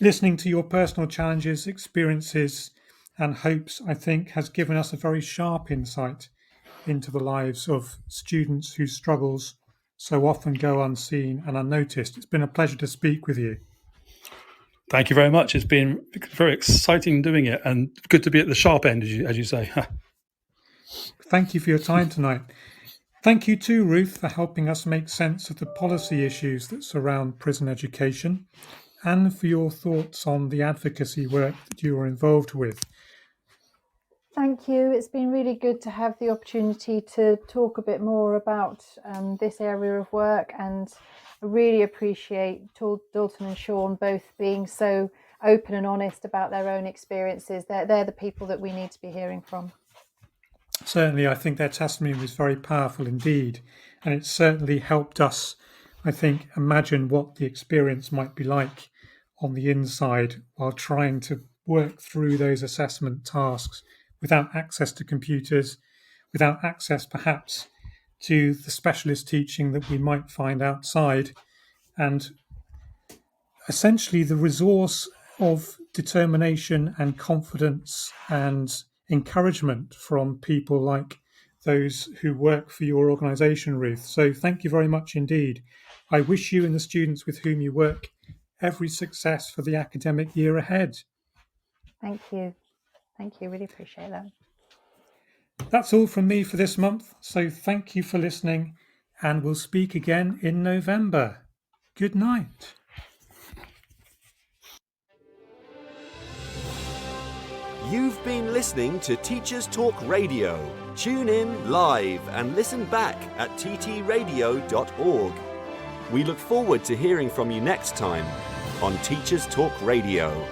Listening to your personal challenges, experiences, and hopes, I think, has given us a very sharp insight into the lives of students whose struggles so often go unseen and unnoticed. It's been a pleasure to speak with you. Thank you very much. It's been very exciting doing it, and good to be at the sharp end, as you say. Thank you for your time tonight. Thank you too, Ruth, for helping us make sense of the policy issues that surround prison education, and for your thoughts on the advocacy work that you are involved with. Thank you. It's been really good to have the opportunity to talk a bit more about this area of work, and I really appreciate Dalton and Sean both being so open and honest about their own experiences. They're the people that we need to be hearing from. Certainly, I think their testimony was very powerful indeed, and it certainly helped us, I think, imagine what the experience might be like on the inside while trying to work through those assessment tasks without access to computers, without access perhaps to the specialist teaching that we might find outside, and essentially the resource of determination and confidence and encouragement from people like those who work for your organisation, Ruth. So thank you very much indeed. I wish you and the students with whom you work every success for the academic year ahead. Thank you. Thank you. Really appreciate that. That's all from me for this month. So thank you for listening, and we'll speak again in November. Good night. You've been listening to Teachers Talk Radio. Tune in live and listen back at ttradio.org. We look forward to hearing from you next time on Teachers Talk Radio.